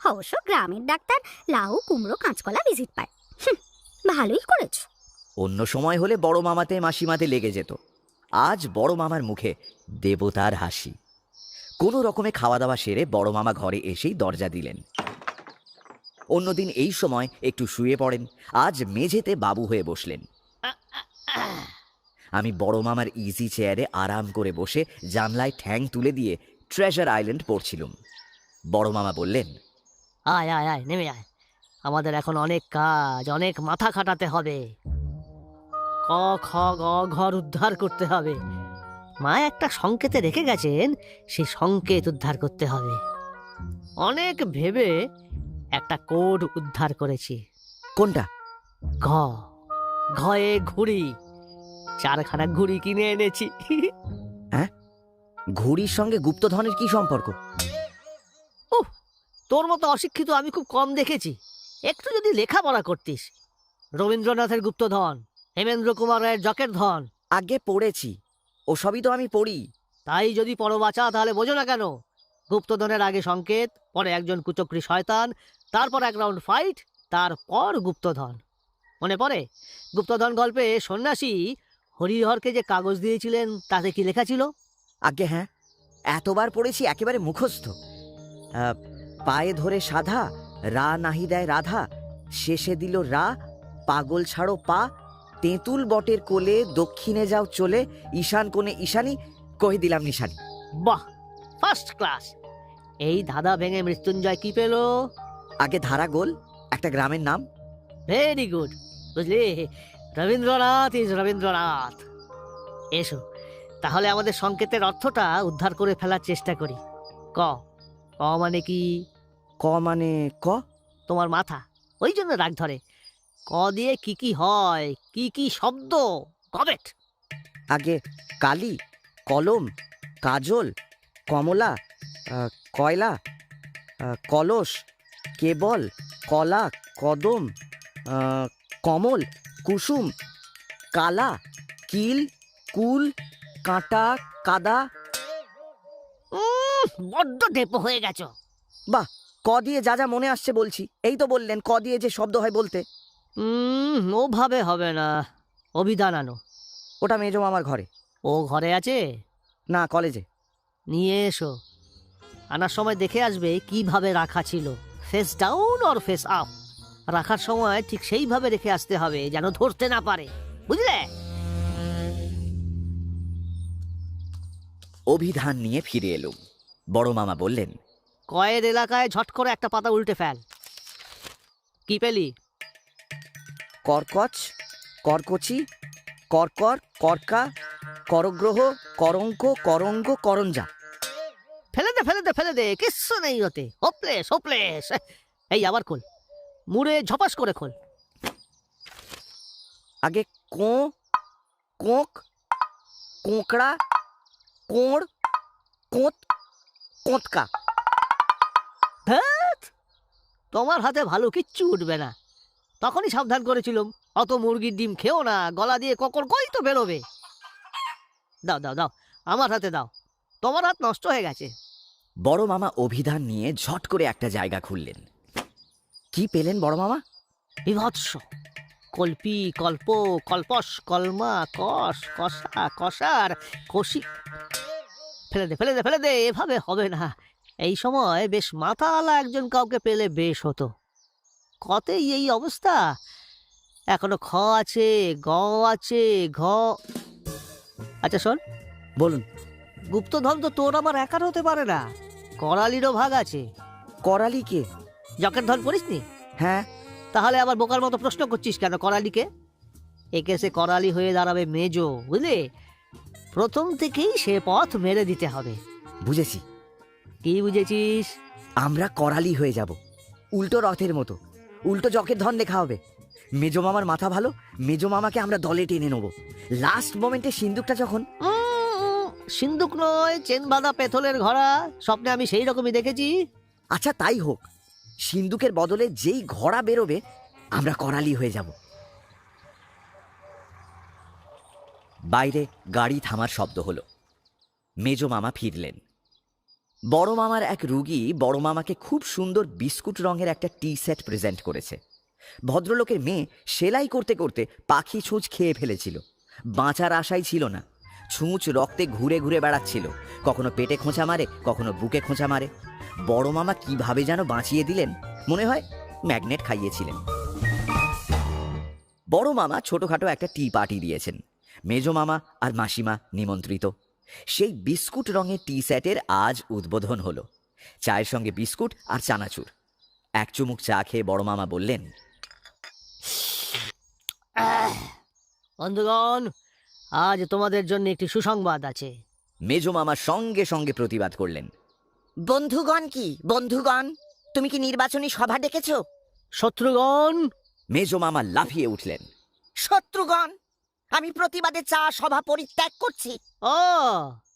অবশ্য গ্রামের ডাক্তার লাউ, কুমড়ো, কাঁচকলা ভিজিট পায়। ভালোই করেছ। অন্য সময় হলে বড় মামাতে মাসিমাতে লেগে যেত। আজ বড় মামার মুখে দেবতার হাসি। কোনো রকমে খাওয়া দাওয়া সেরে বড় মামা ঘরে এসেই দরজা দিলেন। অন্যদিন এই সময় একটু শুয়ে পড়েন, আজ মেঝেতে বাবু হয়ে বসলেন। আমি বড় মামার ইজি চেয়ারে আরাম করে বসে জানলায় ঠ্যাং তুলে দিয়ে ট্রেজার আইল্যান্ড পড়ছিলুম। বড় মামা বললেন, আয় আয় আয়, নেমে আয়। আমাদের এখন অনেক কাজ, অনেক মাথা খাটাতে হবে। ক, খ, গ, ঘর উদ্ধার করতে হবে। মা একটা সংকেতে রেখে গেছেন, সেই সংকেত উদ্ধার করতে হবে। অনেক ভেবে একটা কোড উদ্ধার করেছি। কোনটা? ঘ, ঘয়ে ঘুড়ি। 4খানা ঘুড়ি কিনে এনেছি। ঘুড়ির সঙ্গে গুপ্তধনের কি সম্পর্ক? তোর মতো অশিক্ষিত আমি খুব কম দেখেছি। একটু যদি লেখাপড়া করতিস। রবীন্দ্রনাথের গুপ্তধন, হেমেন্দ্র কুমার রায়ের জকের ধন। আগে পড়েছি, ওসবই তো আমি পড়ি। তাই যদি পড়ো বাঁচা, তাহলে বোঝো না কেন? গুপ্তধনের আগে সংকেত, পরে একজন কুচক্রী শয়তান, তারপর এক রাউন্ড ফাইট, তারপর গুপ্তধন। মনে পড়ে গুপ্তধন গল্পে সন্ন্যাসী হরিহরকে যে কাগজ দিয়েছিলেন, তাতে কি লেখা ছিল? আগে হ্যাঁ, এতবার পড়েছি একেবারে মুখস্থ। পায়ে ধরে সাধা, রা নাহি দেয় রাধা, শেষে দিল রা, পাগল ছাড়ো পা, তেঁতুল বটের কোলে, দক্ষিণে যাও চলে, ঈশান কোণে ঈশানী, কহে দিলাম নিশানি। বাহ, ফার্স্ট ক্লাস। এই ধাঁধা ভেঙে মৃত্যুঞ্জয় কি পেল? আগে ধারা গোল, একটা গ্রামের নাম। ভেরি গুড, বুঝলি? রবীন্দ্রনাথ ইজ রবীন্দ্রনাথ। এসো তাহলে আমাদের সংকেতের অর্থটা উদ্ধার করে ফেলার চেষ্টা করি। ক, ক মানে কি? ক মানে ক? তোমার মাথা, ওই জন্য রাগ ধরে। ক দিয়ে কি কি হয়, কি কি শব্দ? গবেট। আগে কালি, কলম, কাজল, কমলা, কয়লা, কলস, কেবল, কলা, কদম, কমল, কুসুম, কালা, কিল, কুল, কাঁটা, কাদা। বড্ড ডেপো হয়ে গেছো। বাহ, ক দিয়ে যা যা মনে আসছে বলছি। এই তো বললেন ক দিয়ে যে শব্দ হয় বলতে। ওভাবে হবে না, অভিধান আনো। ওটা মেজো মামার ঘরে। ও ঘরে আছে? না, কলেজে। নিয়ে এসো। আনার সময় দেখে আসবে কিভাবে রাখা ছিল, face down or face up. রাখার সময় ঠিক সেইভাবে রেখে আসতে হবে যেন ধরতে না পারে, বুঝলে? অভিধান নিয়ে ফিরে এলুম। বড় মামা বললেন, কয়ের এলাকায় ঝট করে একটা পাতা উল্টে ফেল। কি পেলি? কর্কচ, কর্কচি, কর্কর, কর্কা, করগ্রহ, করঙ্ক, করঙ্গ, করঞ্জা। ফেলে দে, কিচ্ছু নেই ওতে। Hopeless hopeless. এই আবার খোল, মুড়ে ঝপাস করে খোল। আগে কোঁক, কোঁকড়া, কোঁড়, কোঁত, কোঁতকা। ধ্যাৎ, তোমার হাতে ভালো কিচ্ছু উঠবে না। তখনই সাবধান করেছিলাম, অত মুরগির ডিম খেও না, গলা দিয়ে ককর কই তো বেরোবে। দাও দাও দাও, আমার হাতে দাও, তোমার হাত নষ্ট হয়ে গেছে। বড় মামা অভিধান নিয়ে ঝট করে একটা জায়গা খুললেন। কি পেলেন বড় মামা? বিভৎস। কল্পি, কল্প, কল্পস, কলমা, কষ, কষা, কষার, কষি। ফেলে দে, এভাবে হবে না। এই সময় বেশ মাথাওয়ালা একজন কাউকে পেলে বেশ হতো। কতেই এই অবস্থা। এখনো খ আছে, গ আছে, ঘ। আচ্ছা শোন, বলুন। গুপ্তধন তো তোর আমার একার হতে পারে না, করালিরও ভাগ আছে। করালি কে? জকের ধন করিসনি? হ্যাঁ। তাহলে আবার বোকার মতো প্রশ্ন করছিস কেন করালিকে? একে সে করালি হয়ে দাঁড়াবে মেজো, বুঝলে? প্রথম থেকেই সে পথ মেরে দিতে হবে। বুঝেছি। কি বুঝেছিস? আমরা করালি হয়ে যাব, উল্টো রথের মতো। উল্টো জকের ধন দেখা হবে। মেজো মামার মাথা ভালো, মেজো মামাকে আমরা দলে টেনে নেবো। লাস্ট মোমেন্টে সিন্দুকটা যখন। সিন্দুক নয়, চেন বাঁধা পেথলের ঘোড়া। স্বপ্নে আমি সেই রকমই দেখেছি। আচ্ছা তাই হোক, সিন্দুকের বদলে যেই ঘোড়া বেরোবে আমরা করালি হয়ে যাব। বাইরে গাড়ি থামার শব্দ হলো। মেজো মামা ফিরলেন। বড় মামার এক রুগী বড় মামাকে খুব সুন্দর বিস্কুট রঙের একটা টি সেট প্রেজেন্ট করেছে। ভদ্রলোকের মেয়ে সেলাই করতে করতে পাখি ছুঁচ খেয়ে ফেলেছিল। বাঁচার আশাই ছিল না। ছুঁচ রক্তে ঘুরে ঘুরে বেড়াচ্ছিল, কখনো পেটে খোঁচা মারে, কখনো বুকে খোঁচা মারে। বড় মামা কিভাবে যেন বাঁচিয়ে দিলেন, মনে হয় ম্যাগনেট খাইয়েছিলেন। বড় মামা ছোটখাটো একটা টি পার্টি দিয়েছেন। মেজো মামা আর মাসিমা নিমন্ত্রিত। সেই বিস্কুট রঙের টি সেটের আজ উদ্বোধন হলো। চায়ের সঙ্গে বিস্কুট আর চানাচুর। এক চুমুক চা খেয়ে বড় মামা বললেন, বন্ধুগণ, আজ তোমাদের জন্য একটি সুসংবাদ আছে। মেজো মামা সঙ্গে সঙ্গে প্রতিবাদ করলেন, বন্ধুগণ? কি বন্ধুগণ? তুমি কি নির্বাচনী সভা ডেকেছ? শত্রুগণ। মেজো মামা লাফিয়ে উঠলেন। শত্রুগণ, আমি প্রতিবাদে চা সভা পরিত্যাগ করছি। ও,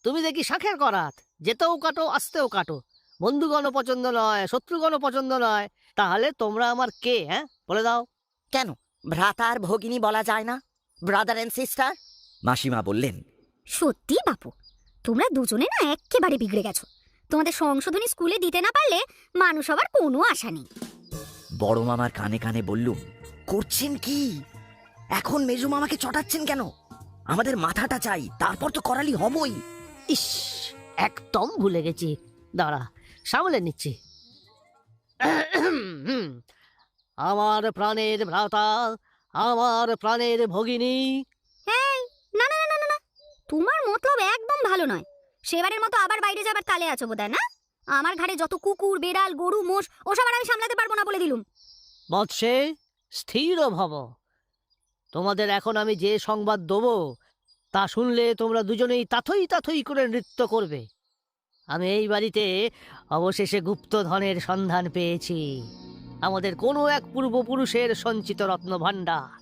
তুমি দেখি শাঁখের করাত, যেতেও কাটো আসতেও কাটো। বন্ধুগণও পছন্দ নয়, শত্রুগণও পছন্দ নয়। তাহলে তোমরা আমার কে? হ্যাঁ, বলে দাও। কেন ভ্রাতা আর ভগিনী বলা যায় না? Brother and sister. মাসিমা বললেন, সত্যি বাপু, তোমরা দুজনে না এক্কেবারে বিগড়ে গেছো। তোমাদের সংশোধনী স্কুলে দিতে না পারলে মানুষ হবার কোনো আশা নেই। বড় মামার কানে কানে বললুম, করছেন কি এখন? মেজো মামাকে চটাচ্ছেন কেন? আমাদের মাথাটা চাই, তারপর তো করালি হবই। ইস, একদম ভুলে গেছি, দাঁড়া সামলে নিচ্ছি। আমার প্রাণের ভ্রাতা, আমার প্রাণের ভগিনী। না না না না না, তোমার মতলব একদম ভালো নয়। সেবারের মতো আবার বাইরে যাবার তালে আছো বোধহয়, না? আমার ঘাড়ে যত কুকুর, বেড়াল, গরু, মোষ, ওসব আর আমি সামলাতে পারবো না বলে দিলুম। বৎসে, স্থির ভব। তোমাদের এখন আমি যে সংবাদ দেবো তা শুনলে তোমরা দুজনেই তাথই তাথই করে নৃত্য করবে। আমি এই বাড়িতে অবশেষে গুপ্তধনের সন্ধান পেয়েছি, আমাদের কোনো এক পূর্বপুরুষের সঞ্চিত রত্ন ভাণ্ডার।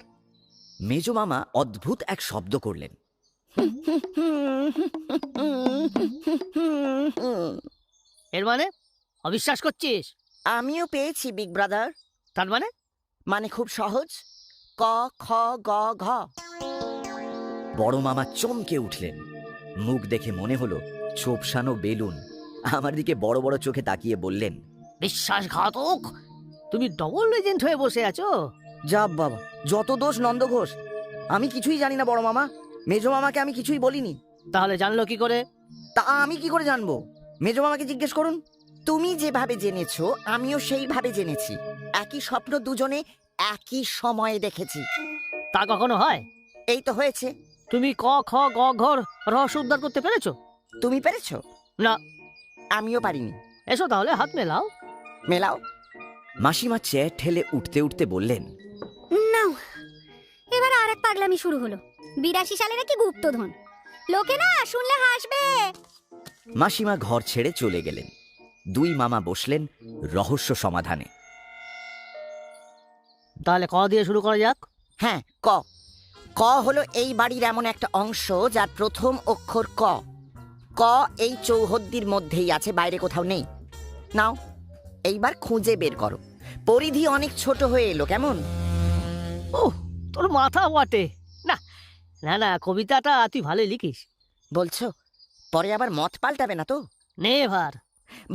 মেজো মামা অদ্ভুত এক শব্দ করলেন। এর মানে অবিশ্বাস করছিস? আমিও পেয়েছি বিগ ব্রাদার। তার মানে? মানে খুব সহজ, ক খ গ ঘ। বড় মামা চমকে উঠলেন। মুখ দেখে মনে হলো চোপসানো বেলুন। আমার দিকে বড় বড় চোখে তাকিয়ে বললেন, বিশ্বাসঘাতক! তুমি ডবল এজেন্ট হয়ে বসে আছো। যা বাবা, যত দোষ নন্দ ঘোষ। আমি কিছুই জানি না বড় মামা। মেজো মামাকে আমি কিছুই বলিনি। তাহলে জানলো কি করে? তা আমি কি করে জানবো? মেজো মামাকে জিজ্ঞেস করুন। তুমি যেভাবে জেনেছো আমিও সেইভাবে জেনেছি। একই স্বপ্ন দুজনে একই সময়ে দেখেছি। তা কখনো হয়? এই তো হয়েছে। তুমি ক খ গ ঘর রহস্য উদ্ধার করতে পেরেছো? তুমি পেরেছো? না। আমিও পারিনি। এসো তাহলে হাত মেলাও। মেলাও। মাসিমা চেয়ার ঠেলে উঠতে উঠতে বললেন, নাও, এবার আর এক পাগলামি শুরু হলো। 82 সালে নাকি গুপ্তধন, লোকে না শুনলে হাসবে। মাসিমা ঘর ছেড়ে চলে গেলেন। দুই মামা বসলেন রহস্য সমাধানে। তাহলে ক দিয়ে শুরু করা যাক। হ্যাঁ, ক। ক হলো এই বাড়ির এমন একটা অংশ যার প্রথম অক্ষর ক। ক এই চৌহদ্দির মধ্যেই আছে, বাইরে কোথাও নেই। নাও, এইবার খুঁজে বের করো। পরিধি অনেক ছোট হয়ে এলো, কেমন? ওহ, তোর মাথা বটে। না না না, কবিতাটা তুই ভালোই লিখিস। বলছো? পরে আবার মত পাল্টাবে না তো? নে এবার।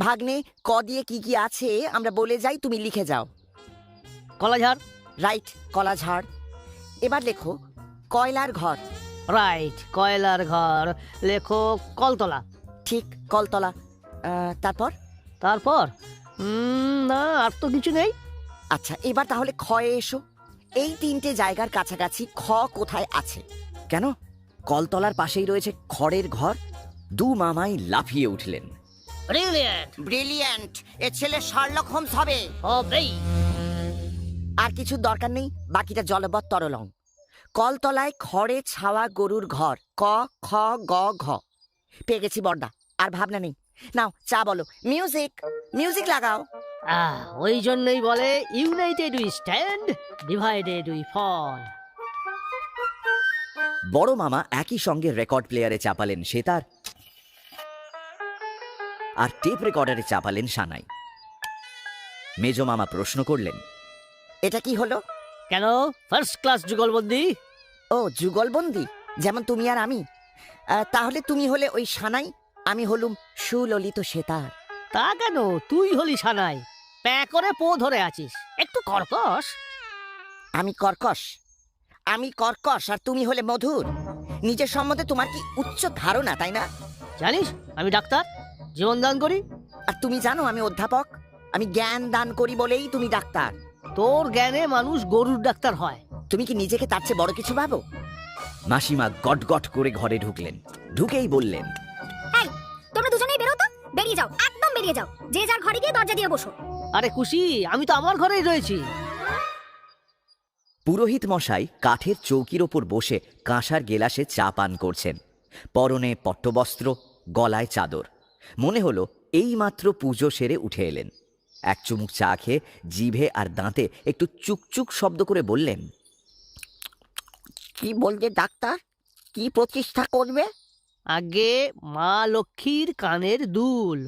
ভাগ্নে, ক দিয়ে কি কি আছে আমরা বলে যাই, তুমি লিখে যাও। কলাঝাড়। রাইট, কলাঝাড়। এবার লেখো কয়লার ঘর। রাইট, কয়লার ঘর। লেখো কলতলা। ঠিক, কলতলা। তারপর? তারপর না, আর তো কিছু নেই। আচ্ছা, এবার তাহলে খয়ে এসো। এই তিনটে জায়গার কাছাকাছি খ কোথায় আছে? কেন? কলতলার পাশেই রয়েছে খড়ের ঘর। দু মামাই লাফিয়ে উঠলেন। ব্রিলিয়ান্ট। ব্রিলিয়ান্ট! এ ছেলে শার্লক হোমস হবে। হবেই। আর কিছু দরকার নেই, বাকিটা জলবৎ তরলং। কলতলায় খড়ে ছাওয়া গরুর ঘর। ক খ গ ঘ। পেয়ে গেছি বর্দা, আর ভাবনা নেই। নাও চা বলো। মিউজিক, মিউজিক লাগাও। ওই জন্যই বলে united we stand, divided we fall. বড় মামা একই সঙ্গে রেকর্ড প্লেয়ারে চাপালেন সেতার, আর টেপ রেকর্ডারে চাপালেন সানাই। মেজ মামা প্রশ্ন করলেন, এটা কি হলো? কেন, ফার্স্ট ক্লাস যুগলবন্দি। ও, যুগলবন্দি, যেমন তুমি আর আমি। তাহলে তুমি হলে ওই সানাই, আমি হলুম সুললিত সেতার। তা কেন, তুই হলি সানাই, প্যাঁ করে পো ধরে আছিস, একটু কর্কশ। আমি কর্কশ? আমি কর্কশ আর তুমি হলে মধুর? নিজের সম্বন্ধে তোমার কি উচ্চ ধারণা, তাই না? জানিস আমি ডাক্তার, জীবন দান করি। আর তুমি জানো আমি অধ্যাপক। আমি জ্ঞান দান করি বলেই তুমি ডাক্তার। তোর জ্ঞানে মানুষ গরুর ডাক্তার হয়। তুমি কি নিজেকে তার চেয়ে বড় কিছু ভাবো? মাসিমা গট গট করে ঘরে ঢুকলেন। ঢুকেই বললেন, এই, তোমরা দুজনেই বেরো তো, বেরিয়ে যাও, একদম বেরিয়ে যাও। যে যার ঘরে গিয়ে দরজা দিয়ে বসো। আরে খুশি, আমি তো আমার ঘরেই রয়েছি। পুরোহিত মশাই কাঠের চৌকির ওপর বসে কাঁসার গেলাসে চা পান করছেন। পরনে পট্টবস্ত্র, গলায় চাদর। মনে হলো এইমাত্র পুজো সেরে উঠে এলেন। এক চুমুক চা খেয়ে জিভে আর দাঁতে একটু চুকচুক শব্দ করে বললেন, কি বলছে ডাক্তার? কি প্রতিষ্ঠা করবে? আগে মা লক্ষ্মীর কানের দুল।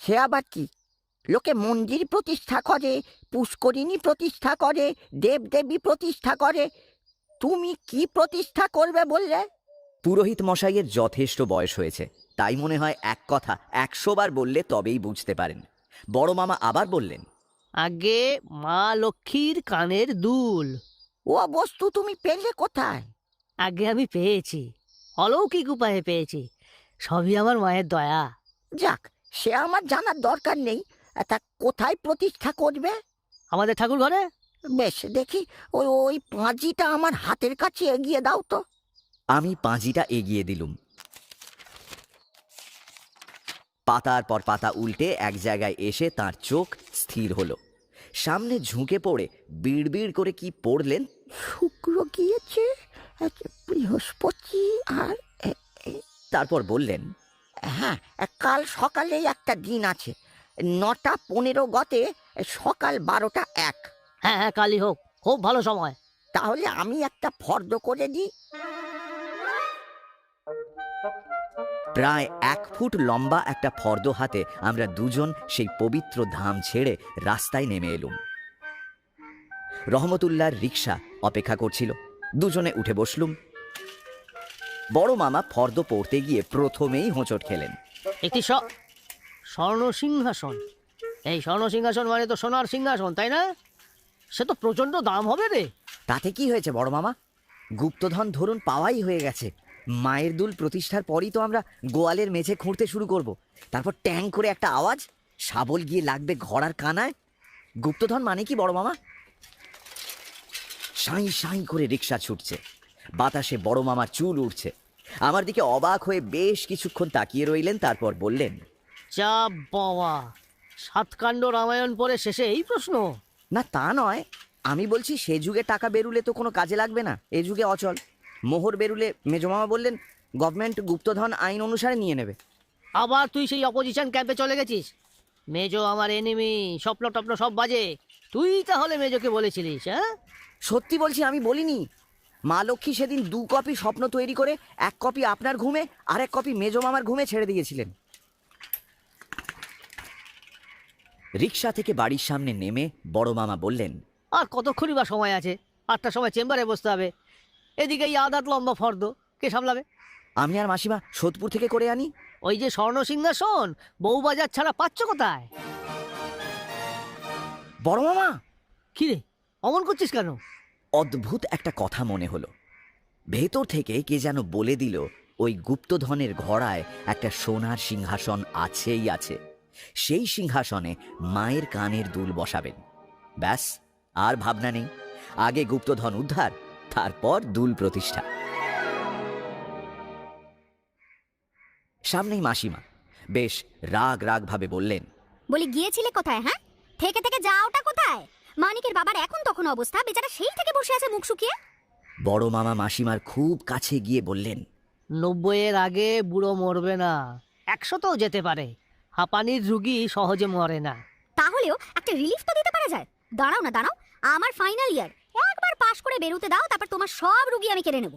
সে আবার কি? লোকে মন্দির প্রতিষ্ঠা করে, পুষ্করিণী প্রতিষ্ঠা করে, দেবদেবী প্রতিষ্ঠা করে। তুমি কি প্রতিষ্ঠা করবে বললে? পুরোহিত মশাইয়ের যথেষ্ট বয়স হয়েছে, তাই মনে হয় এক কথা 100 বার বললে তবেই বুঝতে পারেন। বড় মামা আবার বললেন, আগে মা লক্ষ্মীর কানের দুল। ও বস্তু তুমি পেলে কোথায়? আগে আমি পেয়েছি, অলৌকিক উপায়ে পেয়েছি, সবই আমার মায়ের দয়া। যাক, সে আমার জানার দরকার নেই। তা কোথায় প্রতিষ্ঠা করবে? আমাদের ঠাকুর ঘরে। বেশ, দেখি ওই ওই পাঁজিটা আমার হাতের কাছে এগিয়ে দাও তো। আমি পাঁজিটা এগিয়ে দিলুম। পাতার পর পাতা উল্টে এক জায়গায় এসে তার চোখ স্থির হলো। সামনে ঝুঁকে পড়ে বিড়বিড় করে কি পড়লেন, শুক্র গিয়েছে, বৃহস্পতি, আর তারপর বললেন, হ্যাঁ, কাল সকালে একটা দিন আছে, 9:15 গতে, সকাল 12:01। হ্যাঁ হ্যাঁ, কালই হোক, খুব ভালো সময়। তাহলে আমি একটা ফর্দ করে দিই। প্রায় 1 ফুট লম্বা একটা ফর্দ হাতে আমরা দুজন সেই পবিত্র ধাম ছেড়ে রাস্তায় নেমে এলুম। রহমতুল্লাহর রিক্সা অপেক্ষা করছিল, দুজনে উঠে বসলুম। বড় মামা ফর্দ পড়তে গিয়ে প্রথমেই হোঁচট খেলেন। একটি স্বর্ণ সিংহাসন। এই স্বর্ণ সিংহাসন মানে তো সোনার সিংহাসন, তাই না? সে তো প্রচন্ড দাম হবে রে। তাতে কি হয়েছে বড় মামা? গুপ্তধন ধরুন পাওয়াই হয়ে গেছে। মায়ের দুল প্রতিষ্ঠার পরই তো আমরা গোয়ালের মেঝে খুঁড়তে শুরু করব। তারপর ট্যাং করে একটা আওয়াজ, শাবল গিয়ে লাগবে ঘোড়ার কানায়। গুপ্তধন মানে কি বড় মামা? সাঁই সাঁই করে রিক্সা ছুটছে, বাতাসে বড় মামার চুল উঠছে। আমার দিকে অবাক হয়ে বেশ কিছুক্ষণ তাকিয়ে রইলেন, তারপর বললেন, যা বাবা, সাতকাণ্ড রামায়ণ পড়ে শেষে এই প্রশ্ন? না তা নয়, আমি বলছি সে যুগে টাকা বেরুলে তো কোনো কাজে লাগবে না, এ যুগে অচল। মোহর বেরুলে মেজমামা বললেন গভর্নমেন্ট গুপ্তধন আইন অনুসারে নিয়ে নেবে। আবার তুই সেই অপোজিশন ক্যাম্পে চলে গেছিস। মেজো আমার এনিমি, স্বপ্ন টপ্ন সব বাজে। তুই তাহলে মেজোকে বলেছিলিস? হ্যাঁ, সত্যি বলছি, আমি বলিনি। মা লক্ষ্মী সেদিন 2 কপি স্বপ্ন তৈরি করে 1 কপি আপনার ঘুমে আর 1 কপি মেজমামার ঘুমে ছেড়ে দিয়েছিলেন। রিকশা থেকে বাড়ির সামনে নেমে বড় মামা বললেন, আর কতক্ষণই বা সময় আছে? 8টার সময় চেম্বারে বসতে হবে। এদিকে এই আদাত লম্বা ফর্দ কে সামলাবে? আমি আর মাসিমা সোদপুর থেকে করে আনি। ওই যে স্বর্ণ সিংহাসন বউবাজার ছাড়া পাচ্ছ কোথায়? বড় মামা, কি রে, অমন করছিস কেন? অদ্ভুত একটা কথা মনে হলো। ভেতর থেকে কে যেন বলে দিল ওই গুপ্তধনের ঘড়ায় একটা সোনার সিংহাসন আছেই আছে। সেই সিংহাসনে মায়ের কানের দুল বসাবেন। ব্যাস, আর ভাবনা নেই। আগে গুপ্তধন উদ্ধার, তারপর দুল প্রতিষ্ঠা। সামনেই মাসিমা বেশ রাগ রাগ ভাবে বললেন, বলি গিয়েছিলে কোথায়? হ্যাঁ, থেকে থেকে যাওটা কোথায়? মানিকের বাবার এখন তখন অবস্থা, বেচারা সেই থেকে বসে আছে মুখ শুকিয়ে। বড় মামা মাসিমার খুব কাছে গিয়ে বললেন, 90-এর আগে বুড়ো মরবে না, 100তেও যেতে পারে। হাঁপানির রুগী সহজে মরে না। তাহলেও একটা রিলিফ তো দিতে পারা যায়। দাঁড়াও না দাঁড়াও, আমার ফাইনাল ইয়ার, একবার পাশ করে বেরোতে দাও, তারপর তোমার সব রুগী আমি কেড়ে নেব।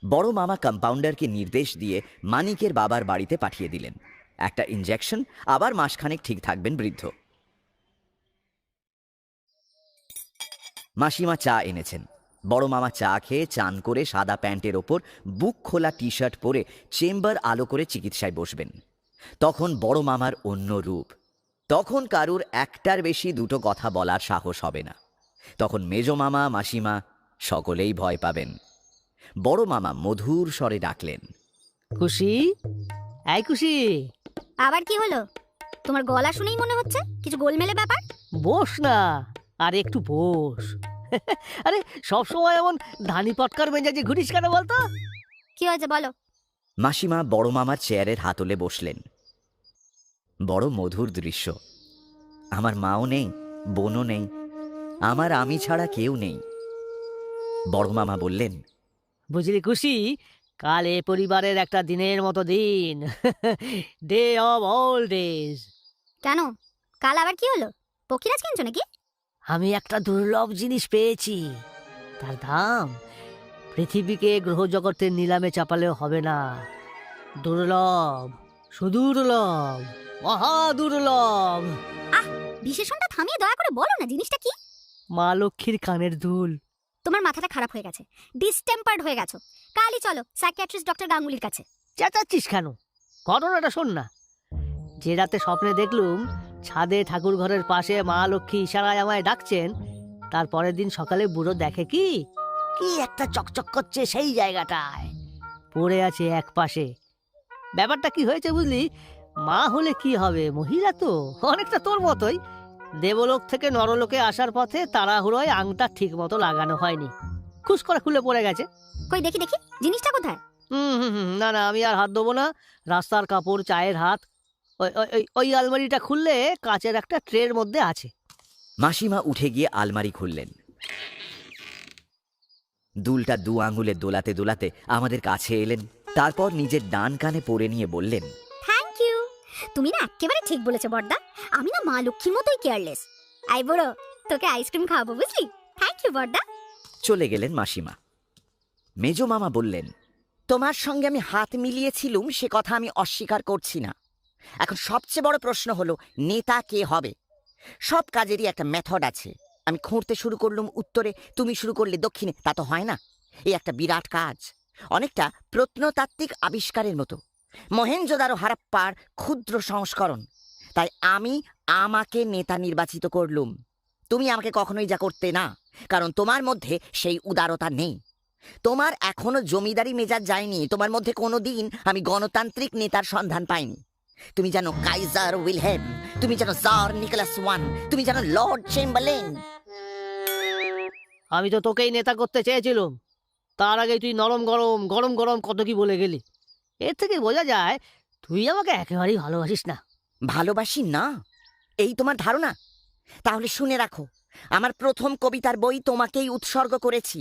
বড় মামা কম্পাউন্ডারকে নির্দেশ দিয়ে মানিকের বাবার বাড়িতে পাঠিয়ে দিলেন। একটা ইনজেকশন, আবার মাসখানেক ঠিক থাকবেন বৃদ্ধ। মাসিমা চা এনেছেন। বড় মামা চা খেয়ে চান করে সাদা প্যান্টের ওপর বুক খোলা টি শার্ট পরে চেম্বার আলো করে চিকিৎসায় বসবেন। তখন বড় মামার অন্য রূপ। তখন কারুর একটার বেশি দুটো কথা বলার সাহস হবে না। তখন মেজো মামা মাসিমা সকলেই ভয় পাবেন। বড় মামা মধুর স্বরে ডাকলেন, খুশি, এই খুশি, আবার কি হলো? তোমার গলা শুনেই মনে হচ্ছে কিছু গোলমেলে ব্যাপার। বস না, আর একটু বস। আরে সব সময় এমন ধানি পটকার মেজাজে ঘুরিস কেন বলতো? কি হয়েছে বলো? মাসিমা বড় মামার চেয়ারের হাতলে বসলেন। বড় মধুর দৃশ্য। আমার মাও নেই, বোনও নেই, আমার আমি ছাড়া কেউ নেই। বড় মামা বললেন, বুঝলি খুশি, কাল এ পরিবারের একটা দিনের মতো দিন। Day of all days. কেন, কাল আবার কি হলো? পক্ষীরাজ কিনছো নাকি? আমি একটা দুর্লভ জিনিস পেয়েছি, তার দাম পৃথিবীকে গ্রহজগতের নিলামে চাপালেও হবে না। দুর্লভ, সুদুর্লভ, মহা দুর্লভ। বিশেষণটা থামিয়ে দয়া করে বলো না জিনিসটা কি। মা লক্ষ্মীর কানের দুল। তোমার মাথাটা খারাপ হয়ে গেছে, ডিসটেম্পার্ড হয়ে গেছো। কালই চলো সাইকিয়াট্রিস্ট ডক্টর গাঙ্গুলির কাছে। চেঁচাচ্ছিস কেন? ঘটনাটা শোন না। যে রাতে স্বপ্নে দেখলুম ছাদে ঠাকুর ঘরের পাশে মা লক্ষ্মী ইশারায় আমায় ডাকছেন, তার পরের দিন সকালে বুড়ো দেখে কি কি একটা চকচক করছে সেই জায়গাটায়, পড়ে আছে এক পাশে। ব্যাপারটা কি হয়েছে বুঝলি? মা হলে কি হবে, মহিলা তো, অনেকটা তোর মতোই। দেবলোক থেকে নরলোকে আসার পথে তাড়াহুড়োয় আংটা ঠিক মতো লাগানো হয়নি, খুশ করে খুলে পড়ে গেছে। কই দেখি দেখি জিনিসটা কোথায়? না না, আমি আর হাত দেবো না। রাস্তার কাপড়, চায়ের হাত, ওই আলমারিটা খুললে কাচের একটা ট্রের মধ্যে আছে। মাসিমা উঠে গিয়ে আলমারি খুললেন। দুলটা 2 আঙুলে দোলাতে দোলাতে আমাদের কাছে এলেন। তারপর নিজের ডান কানে পরে নিয়ে বললেন, থ্যাংক ইউ। তুমি না একেবারে ঠিক বলেছো বড়দা, আমি না মা লক্ষ্মীর মতোই কেয়ারলেস। আই বড়, তোকে আইসক্রিম খাওয়াবো বুঝলি। থ্যাংক ইউ বড়দা। চলে গেলেন মাসিমা। মেজো মামা বললেন, তোমার সঙ্গে আমি হাত মিলিয়েছিলুম, সে কথা আমি অস্বীকার করছি না। এখন সবচেয়ে বড় প্রশ্ন হলো নেতা কে হবে। সব কাজেরই একটা মেথড আছে। আমি খুঁড়তে শুরু করলুম উত্তরে, তুমি শুরু করলে দক্ষিণে, তা তো হয় না। এই একটা বিরাট কাজ, অনেকটা প্রত্নতাত্ত্বিক আবিষ্কারের মতো, মহেঞ্জোদারো হারাপ্পার ক্ষুদ্র সংস্করণ। তাই আমি আমাকে নেতা নির্বাচিত করলুম। তুমি আমাকে কখনোই যা করতে না, কারণ তোমার মধ্যে সেই উদারতা নেই। তোমার এখনো জমিদারি মেজাজ যায়নি। তোমার মধ্যে কোনো দিন আমি গণতান্ত্রিক নেতার সন্ধান পাইনি। তুমি জানো কাইজার উইলহেম, তুমি জানো জার নিকোলাস ওয়ান, তুমি জানো লর্ড চেম্বারলেন। আমি তো তোকেই নেতা করতে চেয়েছিলুম, তার আগে তুই নরম গরম গরম গরম কত কি বলে গেলি। এর থেকে বোঝা যায় তুই আমাকে একেবারেই ভালোবাসিস না। ভালোবাসি না এই তোমার ধারণা? তাহলে শুনে রাখো, আমার প্রথম কবিতার বই তোমাকেই উৎসর্গ করেছি।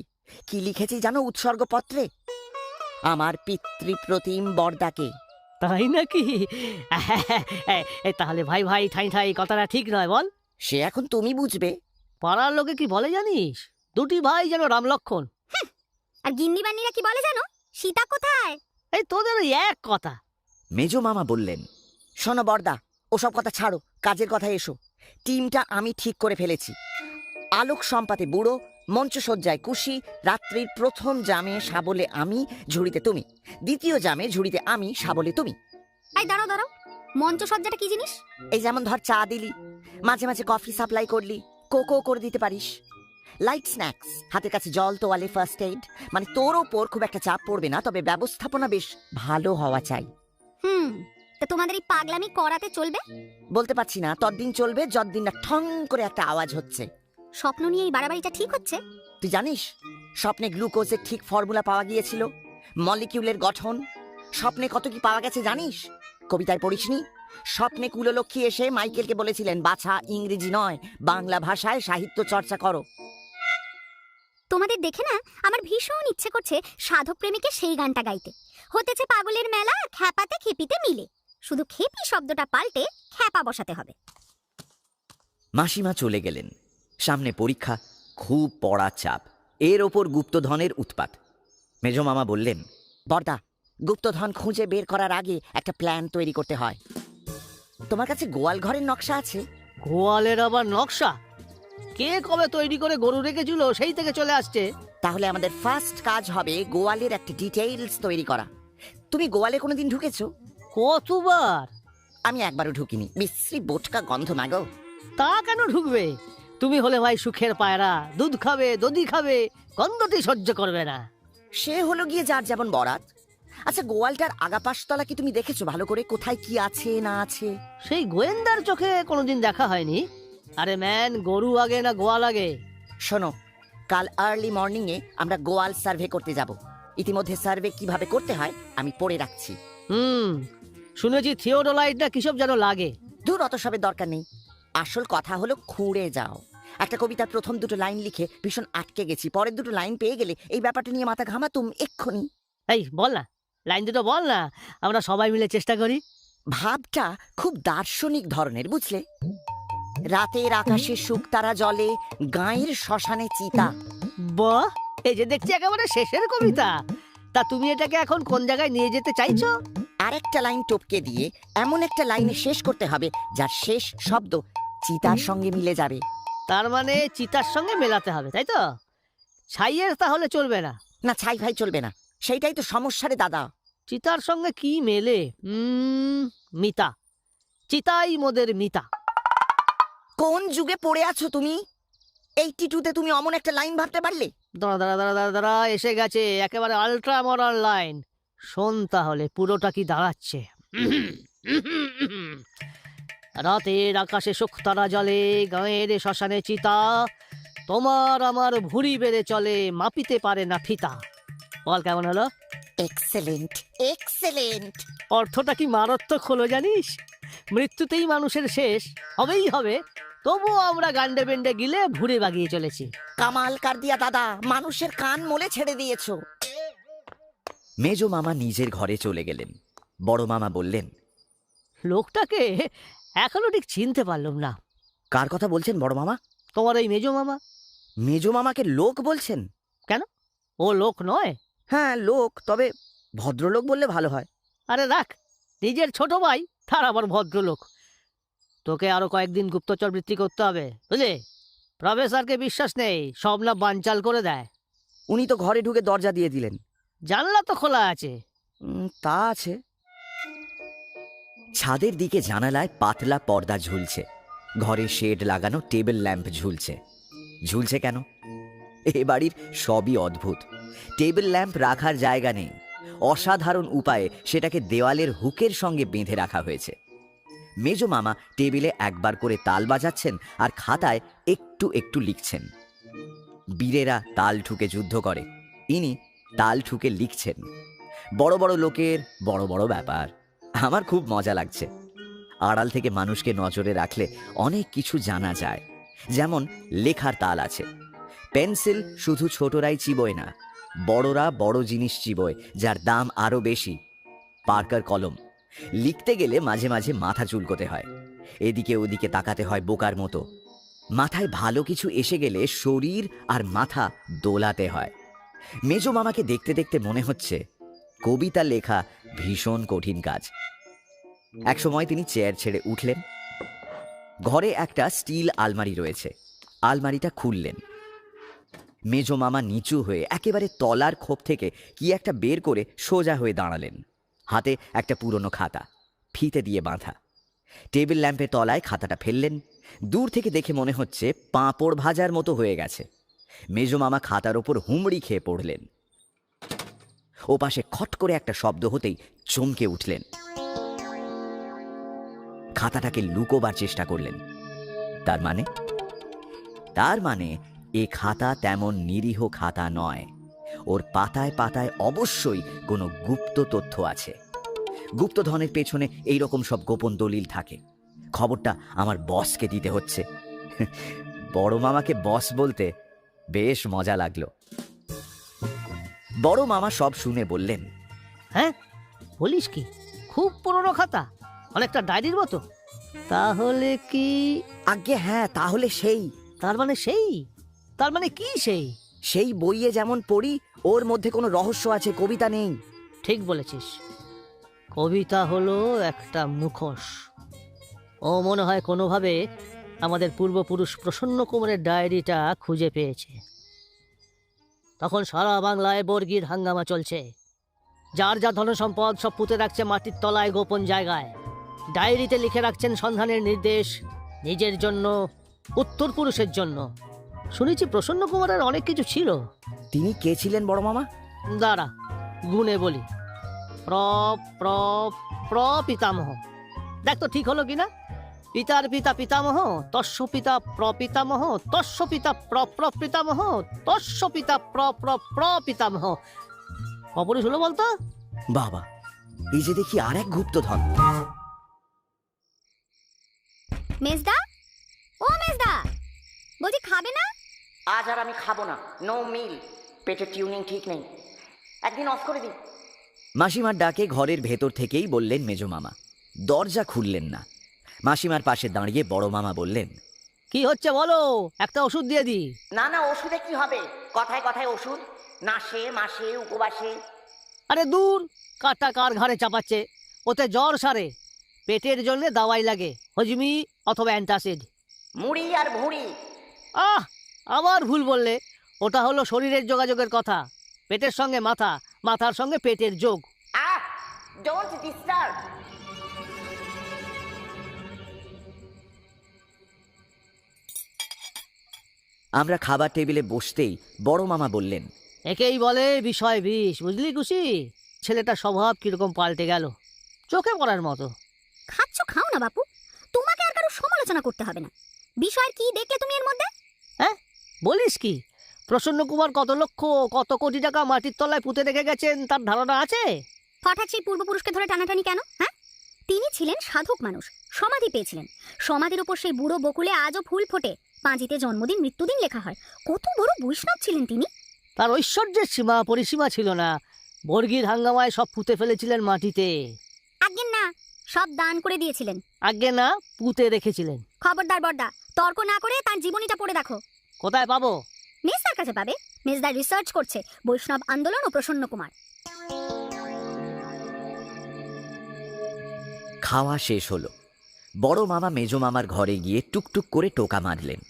কি লিখেছি জানো উৎসর্গপত্রে? আমার পিতৃপ্রতিম বরদাকে। তাই নাকি? তাহলে ভাই ভাই ঠাই ঠাই কথাটা ঠিক নয় বল। সে এখন তুমি বুঝবে। পাড়ার লোকে কি বলে জানিস? দুটি ভাই যেন রাম লক্ষণ। আর গিন্নিবান্নিরা কি বলে জানো? সীতা কোথায়? এই তোদের ওই এক কথা। মেজ মামা বললেন, শোনো বরদা, ওসব কথা ছাড়ো, কাজের কথায় এসো। টিমটা আমি ঠিক করে ফেলেছি। আলোক সম্পাতে বুড়ো, মঞ্চসজ্জায় কুশি, রাত্রির প্রথম জামে সাবলে আমি, ঝুড়িতে তুমি, দ্বিতীয় জামে ঝুড়িতে আমি, সাবলে তুমি। এই দাঁড়াও দাঁড়াও, মঞ্চসজ্জাটা কি জিনিস? এই যেমন ধর চা দিলি, মাঝে মাঝে কফি সাপ্লাই করলি, কোকো করে দিতে পারিস। লাইট স্ন্যাক্স, হাতের কাছে জল, তোয়ালে, ফার্স্ট এইড। মানে তোর ওপর খুব একটা চাপ পড়বে না, তবে ব্যবস্থাপনা বেশ ভালো হওয়া চাই। তা তোমাদের এই পাগলামি করাতে চলবে? বলতে পারছি না, ততদিন চলবে যতদিন না ঠং করে একটা আওয়াজ হচ্ছে। স্বপ্ন নিয়ে এই বাড়াবাড়িটা ঠিক হচ্ছে? তুই জানিস স্বপ্নে গ্লুকোজের ঠিক ফর্মুলা পাওয়া গিয়েছিল, মলিকিউলের গঠন। স্বপ্নে কত কি পাওয়া গেছে জানিস? কবিতায় পড়িসনি? স্বপ্নে কুললক্ষ্মী এসে মাইকেলকে বলেছিলেন, বাছা ইংরেজি নয়, বাংলা ভাষায় সাহিত্য চর্চা করো। তোমাদের দেখে না আমার ভীষণ ইচ্ছে করছে সাধক প্রেমিকে সেই গানটা গাইতে। হতেছে পাগলের মেলা, খ্যাপাতে খেপিতে মিলে। শুধু খেপি শব্দটা পাল্টে খ্যাপা বসাতে হবে। মাসিমা চলে গেলেন। সামনে পরীক্ষা, খুব পড়া চাপ, এর ওপর গুপ্তধনের উৎপাত। মেজ মামা বললেন, বরদা, গুপ্তধন খুঁজে বের করার আগে একটা প্ল্যান তৈরি করতে হয়। তোমার কাছে গোয়াল ঘরের নকশা আছে? গোয়ালের আবার নকশা? কে কবে তৈরি করে গরু রেখেছিল সেই থেকে চলে আসছে। তাহলে আমাদের ফার্স্ট কাজ হবে গোয়ালের একটা ডিটেইলস তৈরি করা। তুমি গোয়ালে কোনোদিন ঢুকেছো? কতবার? আমি একবারও ঢুকিনি, বিশ্রী বোটকা গন্ধ মাগো। তা কেন ঢুকবে? তুমি হলে ভাই সুখের পায়রা, দুধ খাবে, দধি খাবে, গন্ধটি সহ্য করবে না। সে হলো গিয়ে যার যেমন বরাত। আচ্ছা, গোয়ালটার আগাপাশতলা কি তুমি দেখেছো ভালো করে, কোথায় কি আছে না আছে? সেই গোয়েন্দার চোখে কোনোদিন দেখা হয়নি। আরে ম্যান, গরু আগে না গোয়াল আগে? শোনো, কাল আর্লি মর্নিং এ আমরা গোয়াল সার্ভে করতে যাব। ইতিমধ্যে সার্ভে কিভাবে করতে হয় আমি পড়ে রাখছি। শুনেছি থিওডোলাইট না কিসব যেন লাগে। দূর, অত সবের দরকার নেই। আসল কথা হলো খুঁড়ে যাও। একটা কবিতার প্রথম দুটো লাইন লিখে ভীষণ আটকে গেছি, পরের দুটো লাইন পেয়ে গেলে এই ব্যাপারটা নিয়ে মাথা ঘামাতুম এক্ষুনি। এই বল না, লাইন দুটো বল না, আমরা সবাই মিলে চেষ্টা করি। ভাবটা খুব দার্শনিক ধরনের, বুঝলে? রাতের আকাশে শুকতারা জলে, গাঁয়ের শ্মশানে চিতা। বাহ, এই যে দেখছি একেবারে শেষের কবিতা। তা তুমি এটাকে এখন কোন জায়গায় নিয়ে যেতে চাইছো? আরেকটা লাইন টপকে দিয়ে এমন একটা লাইনে শেষ করতে হবে যার শেষ শব্দ চিতার সঙ্গে মিলে যাবে। তার মানে চিতার সঙ্গে মেলাতে হবে, তাই তো? ছাইয়ের তাহলে চলবে না? না, ছাই ভাই চলবে না, সেইটাই তো সমস্যা রে দাদা। চিতার সঙ্গে কি মেলে? মিতা, চিতাই মোদের মিতা। কোন যুগে পড়ে আছো তুমি? 82-তে তুমি অমন একটা লাইন ভাবতে পারলে? দাঁড়া দাঁড়া দাঁড়া দাঁড়া দাঁড়া, এসে গেছে একেবারে আল্ট্রা মডার্ন লাইন। শোন তাহলে পুরোটা কি দাঁড়াচ্ছে। রাতের আকাশে শুকতারা জলে, গাঁয়ের শ্মশানে চিতা, তোমার আমার ভুঁড়ি বেড়ে চলে, মাপিতে পারে না ফিতা। বল কেমন হলো? Excellent, excellent. অর্থটা কি মারাত্মক হলো জানিস? মৃত্যুতেই মানুষের শেষ হবেই হবে, তবুও আমরা গান্ডে বেন্ডে গিলে ভুঁড়ি বাগিয়ে চলেছি। কামাল কার দিয়া দাদা, মানুষের কান মোলে ছেড়ে দিয়েছো। মেজ মামা নিজের ঘরে চলে গেলেন। বড় মামা বললেন, লোকটাকে এখনো ঠিক চিনতে পারলাম না। কার কথা বলছেন বড় মামা? তোমার এই মেজো মামা। মেজ মামাকে লোক বলছেন? ও লোক নয়? হ্যাঁ লোক, তবে ভদ্রলোক বললে ভালো হয়। আরে রাখ, নিজের ছোট ভাই তার আবার ভদ্রলোক। তোকে আরো কয়েকদিন গুপ্তচর বৃত্তি করতে হবে, বুঝলি? প্রফেসরকে বিশ্বাস নেই, সব না বানচাল করে দেয়। উনি তো ঘরে ঢুকে দরজা দিয়ে দিলেন। জানলা তো খোলা আছে। তা আছে। ছাদের দিকে জানালায় পাতলা পর্দা ঝুলছে, ঘরে শেড লাগানো টেবিল ল্যাম্প ঝুলছে। ঝুলছে কেন? এ বাড়ির সবই অদ্ভুত। টেবিল ল্যাম্প রাখার জায়গা নেই, অসাধারণ উপায়ে সেটাকে দেওয়ালের হুকের সঙ্গে বেঁধে রাখা হয়েছে। মেজ মামা টেবিলে একবার করে তাল বাজাচ্ছেন আর খাতায় একটু একটু লিখছেন। বীরেরা তাল ঠুকে যুদ্ধ করে, ইনি তাল ঠুকে লিখছেন। বড় বড় লোকের বড় বড় ব্যাপার। আমার খুব মজা লাগছে। আড়াল থেকে মানুষকে নজরে রাখলে অনেক কিছু জানা যায়। যেমন লেখার তাল আছে। পেন্সিল শুধু ছোটরাই চিবোয় না, বড়রা বড় জিনিস চিবোয়, যার দাম আরো বেশি। পার্কার কলম লিখতে গেলে মাঝে মাঝে মাথা চুলকোতে হয়, এদিকে ওদিকে তাকাতে হয় বোকার মতো। মাথায় ভালো কিছু এসে গেলে শরীর আর মাথা দোলাতে হয়। মেজো মামাকে দেখতে দেখতে মনে হচ্ছে কবিতা লেখা ভীষণ কঠিন কাজ। একসময় তিনি চেয়ার ছেড়ে উঠলেন। ঘরে একটা স্টিল আলমারি রয়েছে। আলমারিটা খুললেন। মেজো মামা নিচু হয়ে একেবারে তলার খোপ থেকে কি একটা বের করে সোজা হয়ে দাঁড়ালেন। হাতে একটা পুরনো খাতা, ফিতে দিয়ে বাঁধা। টেবিল ল্যাম্পের তলায় খাতাটা ফেললেন। দূর থেকে দেখে মনে হচ্ছে পাঁপড় ভাজার মতো হয়ে গেছে। মেজো মামা খাতার ওপর হুমড়ি খেয়ে পড়লেন। ওপাশে খট করে একটা শব্দ হতেই চমকে উঠলেন। খাতাটাকে লুকোবার চেষ্টা করলেন। তার মানে এ খাতা তেমন নিরীহ খাতা নয়। ওর পাতায় পাতায় অবশ্যই কোনো গুপ্ত তথ্য আছে। গুপ্তধনের পেছনে এইরকম সব গোপন দলিল থাকে। খবরটা আমার বসকে দিতে হচ্ছে। বড় মামাকে বস বলতে বেশ মজা লাগলো। বড় মামা সব শুনে বললেন, হ্যাঁ, বলিস কি? খুব পুরনো খাতা, অনেকটা ডায়েরির মতো। তাহলে কি? আজ্ঞে হ্যাঁ, তাহলে সেই তার মানে কি সেই? সেই বইয়ে যেমন পড়ি ওর মধ্যে কোনো রহস্য আছে, কবিতা নেই। ঠিক বলেছিস, কবিতা হলো একটা মুখোশ। ও মনে হয় কোনোভাবে আমাদের পূর্বপুরুষ প্রসন্ন কুমারের ডায়েরিটা খুঁজে পেয়েছে। তখন সারা বাংলায় বর্গির হাঙ্গামা চলছে। যার যা ধনসম্পদ সব পুঁতে রাখছে মাটির তলায় গোপন জায়গায়। ডায়েরিতে লিখে রাখছেন সন্ধানের নির্দেশ, নিজের জন্য, উত্তর পুরুষের জন্য। শুনেছি প্রসন্ন কুমারের অনেক কিছু ছিল। তিনি কে ছিলেন বড় মামা? দাঁড়া, গুণে বলি। প্র প্র প্র পিতামহ। দেখ তো ঠিক হলো কিনা। পিতার পিতা পিতামহ, তস্য পিতা প্রপিতামহ, তস্য পিতা প্রপিতামহ, তস্য পিতা প্রপিতামহ। অপরিশ হলো বলতো? বাবা, এই যে দেখি আর এক গুপ্তধন। মেজদা, ও মেজদা, বলছি খাবে না? আজ আর আমি খাবো না, নো মিল। পেটের টিউনিং ঠিক নেই, একদিন অফ করে দিই। মাসিমার ডাকে ঘরের ভেতর থেকেই বললেন মেজো মামা। দরজা খুললেন না। মাসিমার পাশে দাঁড়িয়ে বড় মামা বললেন, কি হচ্ছে বলো, একটা ওষুধ দিয়ে দি। না না, ওষুধে কি হবে? কথায় কথায় ওষুধ, নাশে মাসে উপবাসে। আরে দূর, কারটা কার ঘাড়ে চাপাচ্ছে। ওতে জ্বর সারে, পেটের জন্য দাওয়াই লাগে, হজমি অথবা অ্যান্টাসিড। মুড়ি আর ভুঁড়ি। আহ, আবার ভুল বললে। ওটা হলো শরীরের যোগাযোগের কথা। পেটের সঙ্গে মাথা, মাথার সঙ্গে পেটের যোগ। Don't disturb. আমরা খাবার টেবিলে বসতেই বড় মামা বললেন, একেই বলে বিষয় বিষ, বুঝলি খুশি? ছেলেটার স্বভাব কিরকম পাল্টে গেল, চোখে পড়ার মতো। খাচ্ছ খাও না বাপু, তোমাকে আর কারো সমালোচনা করতে হবে না। বিষয়ের কি দেখলে তুমি এর মধ্যে? হ্যাঁ, বলিস কি? প্রসন্ন কুমার কত লক্ষ কত কোটি টাকা মাটির তলায় পুঁতে রেখে গেছেন তার ধারণা আছে? হঠাৎ সেই পূর্বপুরুষকে ধরে টানাটানি কেন? হ্যাঁ, তিনি ছিলেন সাধক মানুষ, সমাধি পেয়েছিলেন। সমাধির উপর সেই বুড়ো বকুলে আজও ফুল ফোটে, পাঁজিতে জন্মদিন মৃত্যুদিন লেখা হয়। কত বড় বৈষ্ণব ছিলেন তিনি। তার ঐশ্বর্যের সীমা পরিসীমা ছিল না। বর্গির হাঙ্গামায় সব পুঁতে ফেলেছিলেন মাটিতে। আজ্ঞে না, সব দান করে দিয়েছিলেন। আজ্ঞে না, পুঁতে রেখেছিলেন। খবরদার বড়দা, তর্ক না করে তার জীবনীটা পড়ে দেখো। কোথায় পাবো? মেজদার কাছে পাবে। মেজদা রিসার্চ করছে বৈষ্ণব আন্দোলন ও প্রসন্ন কুমার। খাওয়া শেষ হলো। বড় মামা মেজো মামার ঘরে গিয়ে টুকটুক করে টোকা মারলেন।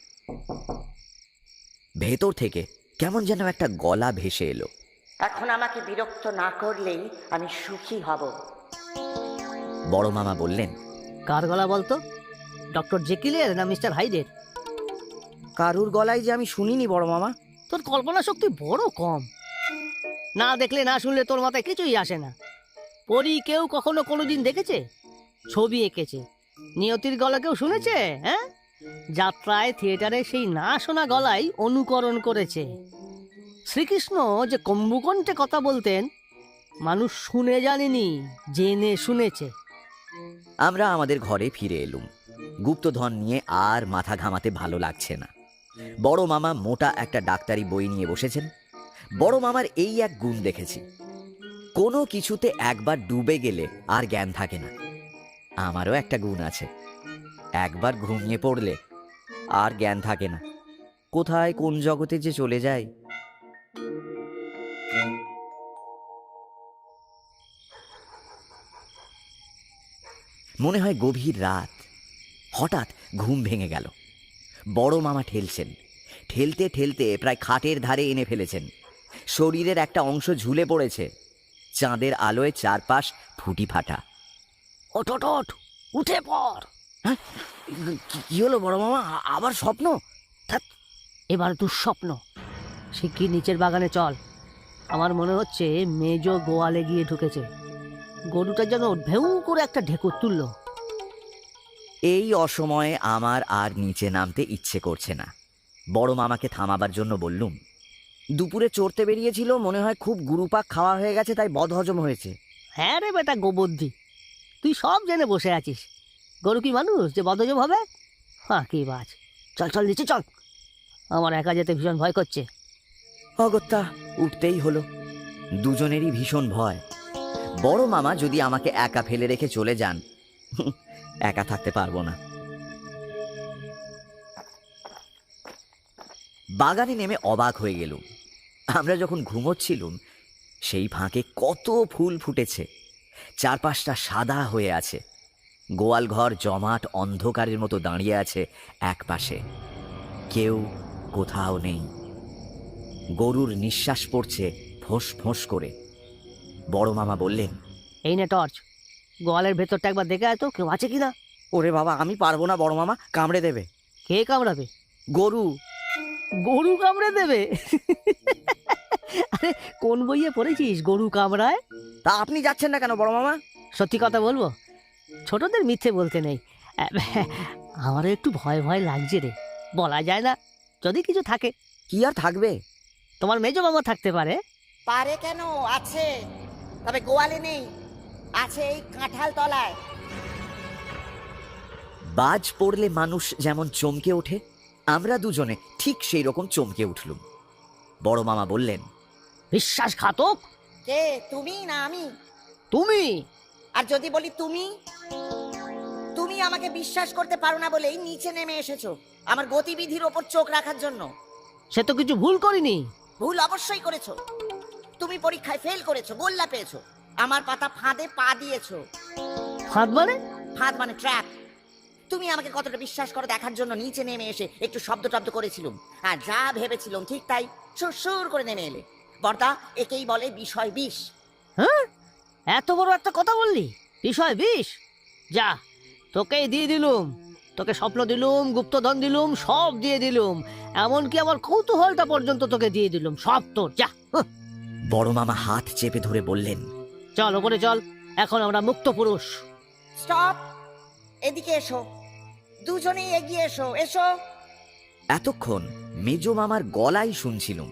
ভেতর থেকে কেমন যেন একটা গলা ভেসে এলো। এখন আমাকে বিরক্ত না করলেই আমি সুখী হব। বড় মামা বললেন, কার গলা বলতো? ডক্টর জেকিলের না মিস্টার হাইডের? কারুর গলায় যে আমি শুনিনি বড় মামা। তোর কল্পনা শক্তি বড় কম। না দেখলে না শুনলে তোর মাথায় কিছুই আসে না। পরী কেউ কখনো কোনোদিন দেখেছে? ছবি এঁকেছে। নিয়তির গলা কেউ শুনেছে? হ্যাঁ, যাত্রায় থিয়েটারে সেই না শোনা গলাই অনুকরণ করেছে। শ্রীকৃষ্ণ যে কম্বুকণ্ঠে কথা বলতেন মানুষ শুনে জানেনি, জেনে শুনেছে। আমরা আমাদের ঘরে ফিরে এলুম। গুপ্তধন নিয়ে আর মাথা ঘামাতে ভালো লাগছে না। বড় মামা মোটা একটা ডাক্তারি বই নিয়ে বসেছেন। বড় মামার এই এক গুণ দেখেছি, কোনো কিছুতে একবার ডুবে গেলে আর জ্ঞান থাকে না। আমারও একটা গুণ আছে, একবার ঘুমিয়ে পড়লে আর জ্ঞান থাকে না, কোথায় কোন জগতে যে চলে যায়। মনে হয় গভীর রাত, হঠাৎ ঘুম ভেঙে গেল। বড় মামা ঠেলছেন, ঠেলতে ঠেলতে প্রায় খাটের ধারে এনে ফেলেছেন। শরীরের একটা অংশ ঝুলে পড়েছে, চাঁদের আলোয় চারপাশ ফুটি ফাটা। ওঠ ওঠ ওঠ, উঠে পড়। হ্যাঁ, কি হলো বড় মামা? আবার স্বপ্ন? এবার দুঃস্বপ্ন। শিগগির নিচের বাগানে চল। আমার মনে হচ্ছে মেজ গোয়ালে গিয়ে ঢুকেছে। গরুটা যেন ভেউ করে একটা ঢেকুর তুললো। এই অসময়ে আমার আর নিচে নামতে ইচ্ছে করছে না। বড় মামাকে থামাবার জন্য বললুম, দুপুরে চড়তে বেরিয়েছিল, মনে হয় খুব গুরুপাক খাওয়া হয়ে গেছে, তাই বদহজম হয়েছে। হ্যাঁ রে বেটা গোবর্ধি, তুই সব জেনে বসে আছিস। গরু কি মানুষ যে বদহজম হবে? হ্যাঁ কি বাজ। চল চল নিচে চল, আমার একা যেতে ভীষণ ভয় করছে। অগত্যা উঠতেই হলো। দুজনেরই ভীষণ ভয়। বড় মামা যদি আমাকে একা ফেলে রেখে চলে যান, একা থাকতে পারবো না। বাগানে নেমে অবাক হয়ে গেলুম। আমরা যখন ঘুমোচ্ছিলুম সেই ফাঁকে কত ফুল ফুটেছে, চারপাশটা সাদা হয়ে আছে। গোয়াল ঘর জমাট অন্ধকারের মতো দাঁড়িয়ে আছে এক পাশে, কেউ কোথাও নেই। গরুর নিঃশ্বাস পড়ছে ফোঁস ফোঁস করে। বড় মামা বললেন, এই নে টর্চ, গোয়ালের ভেতরটা একবার দেখে আয় তো, কেউ আছে কিনা। ওরে বাবা, আমি পারবো না বড় মামা, কামড়ে দেবে। কে কামড়াবে? গরু। গরু কামড়ে দেবে? আরে কোন বইয়ে পড়েছিস গরু কামড়ায়? তা আপনি যাচ্ছেন না কেন বড় মামা? সত্যি কথা বলবো, ছোটদের মিথ্যে বলতে নেই। আমারও একটু ভয় ভয় লাগছে রে, বলা যায় না, যদি কিছু থাকে। কি আর থাকবে? তোমার মেজ মামা থাকতে পারে। পারে কেন, আছে, তবে গোয়ালে নেই, আছে এই কাঁঠাল তলায়। বাজ পড়লে মানুষ যেমন চমকে ওঠে, আমরা দুজনে ঠিক সেই রকম চমকে উঠলুম। বড় মামা বললেন, বিশ্বাসঘাতক। কে, তুমি না আমি? তুমি। আর যদি বলি তুমি, তুমি আমাকে বিশ্বাস করতে পারো না বলেই নিচে নেমে এসেছো আমার গতিবিধির ওপর চোখ রাখার জন্য। সে তো কিছু ভুল করিনি। ভুল অবশ্যই করেছো। তুমি পরীক্ষায় ফেল করেছো, গোল্লা পেয়েছো, আমার পাতা ফাঁদে পা দিয়েছো। ফাঁদ মানে? ফাঁদ মানে ট্র্যাপ। তুমি আমাকে কতটা বিশ্বাস করো দেখার জন্য নিচে নেমে এসে একটু শব্দ টব্দ করেছিলাম, আর যা ভেবেছিলাম ঠিক তাই সুর করে নেমে এলে। বর্দা, একেই বলে বিষয় বিষ। হ্যাঁ, এত বড় একটা কথা বললি? বিষয় বিষ? যা, তোকেই দিয়ে দিলুম। তোকে স্বপ্ন দিলুম, গুপ্তধন দিলুম, সব দিয়ে দিলুম, এমনকি আমার কৌতূহলটা পর্যন্ত তোকে দিয়ে দিলুম, সব তোর। যা। বড় মামা হাত চেপে ধরে বললেন, চল ওপরে চল, এখন আমরা মুক্ত পুরুষ। স্টপ, এদিকে এসো, দুজনেই এগিয়ে এসো, এসো। এতক্ষণ মেজ মামার গলাই শুনছিলুম,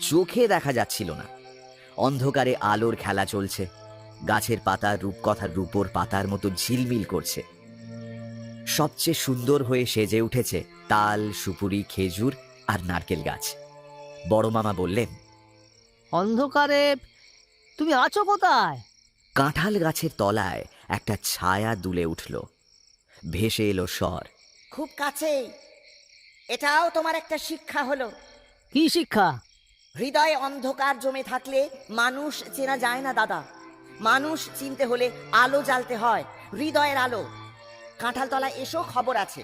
চোখে দেখা যাচ্ছিল না। অন্ধকারে আলোর খেলা চলছে, গাছের পাতা রূপকথার রূপোর পাতার মতো ঝিলমিল করছে। সবচেয়ে সুন্দর হয়ে সেজে উঠেছে তাল, সুপুরি, খেজুর আর নারকেল গাছ। বড় মামা বললেন, অন্ধকারে তুমি আছো কোথায়? কাঁঠাল গাছের তলায় একটা ছায়া দুলে উঠল, ভেসে এলো স্বর, খুব কাছেই। এটাও তোমার একটা শিক্ষা হলো। কি শিক্ষা? হৃদয়ে অন্ধকার জমে থাকলে মানুষ চেনা যায় না দাদা। মানুষ চিনতে হলে আলো জ্বালতে হয়, হৃদয়ের আলো। কাঁঠাল তলায় এসো, খবর আছে।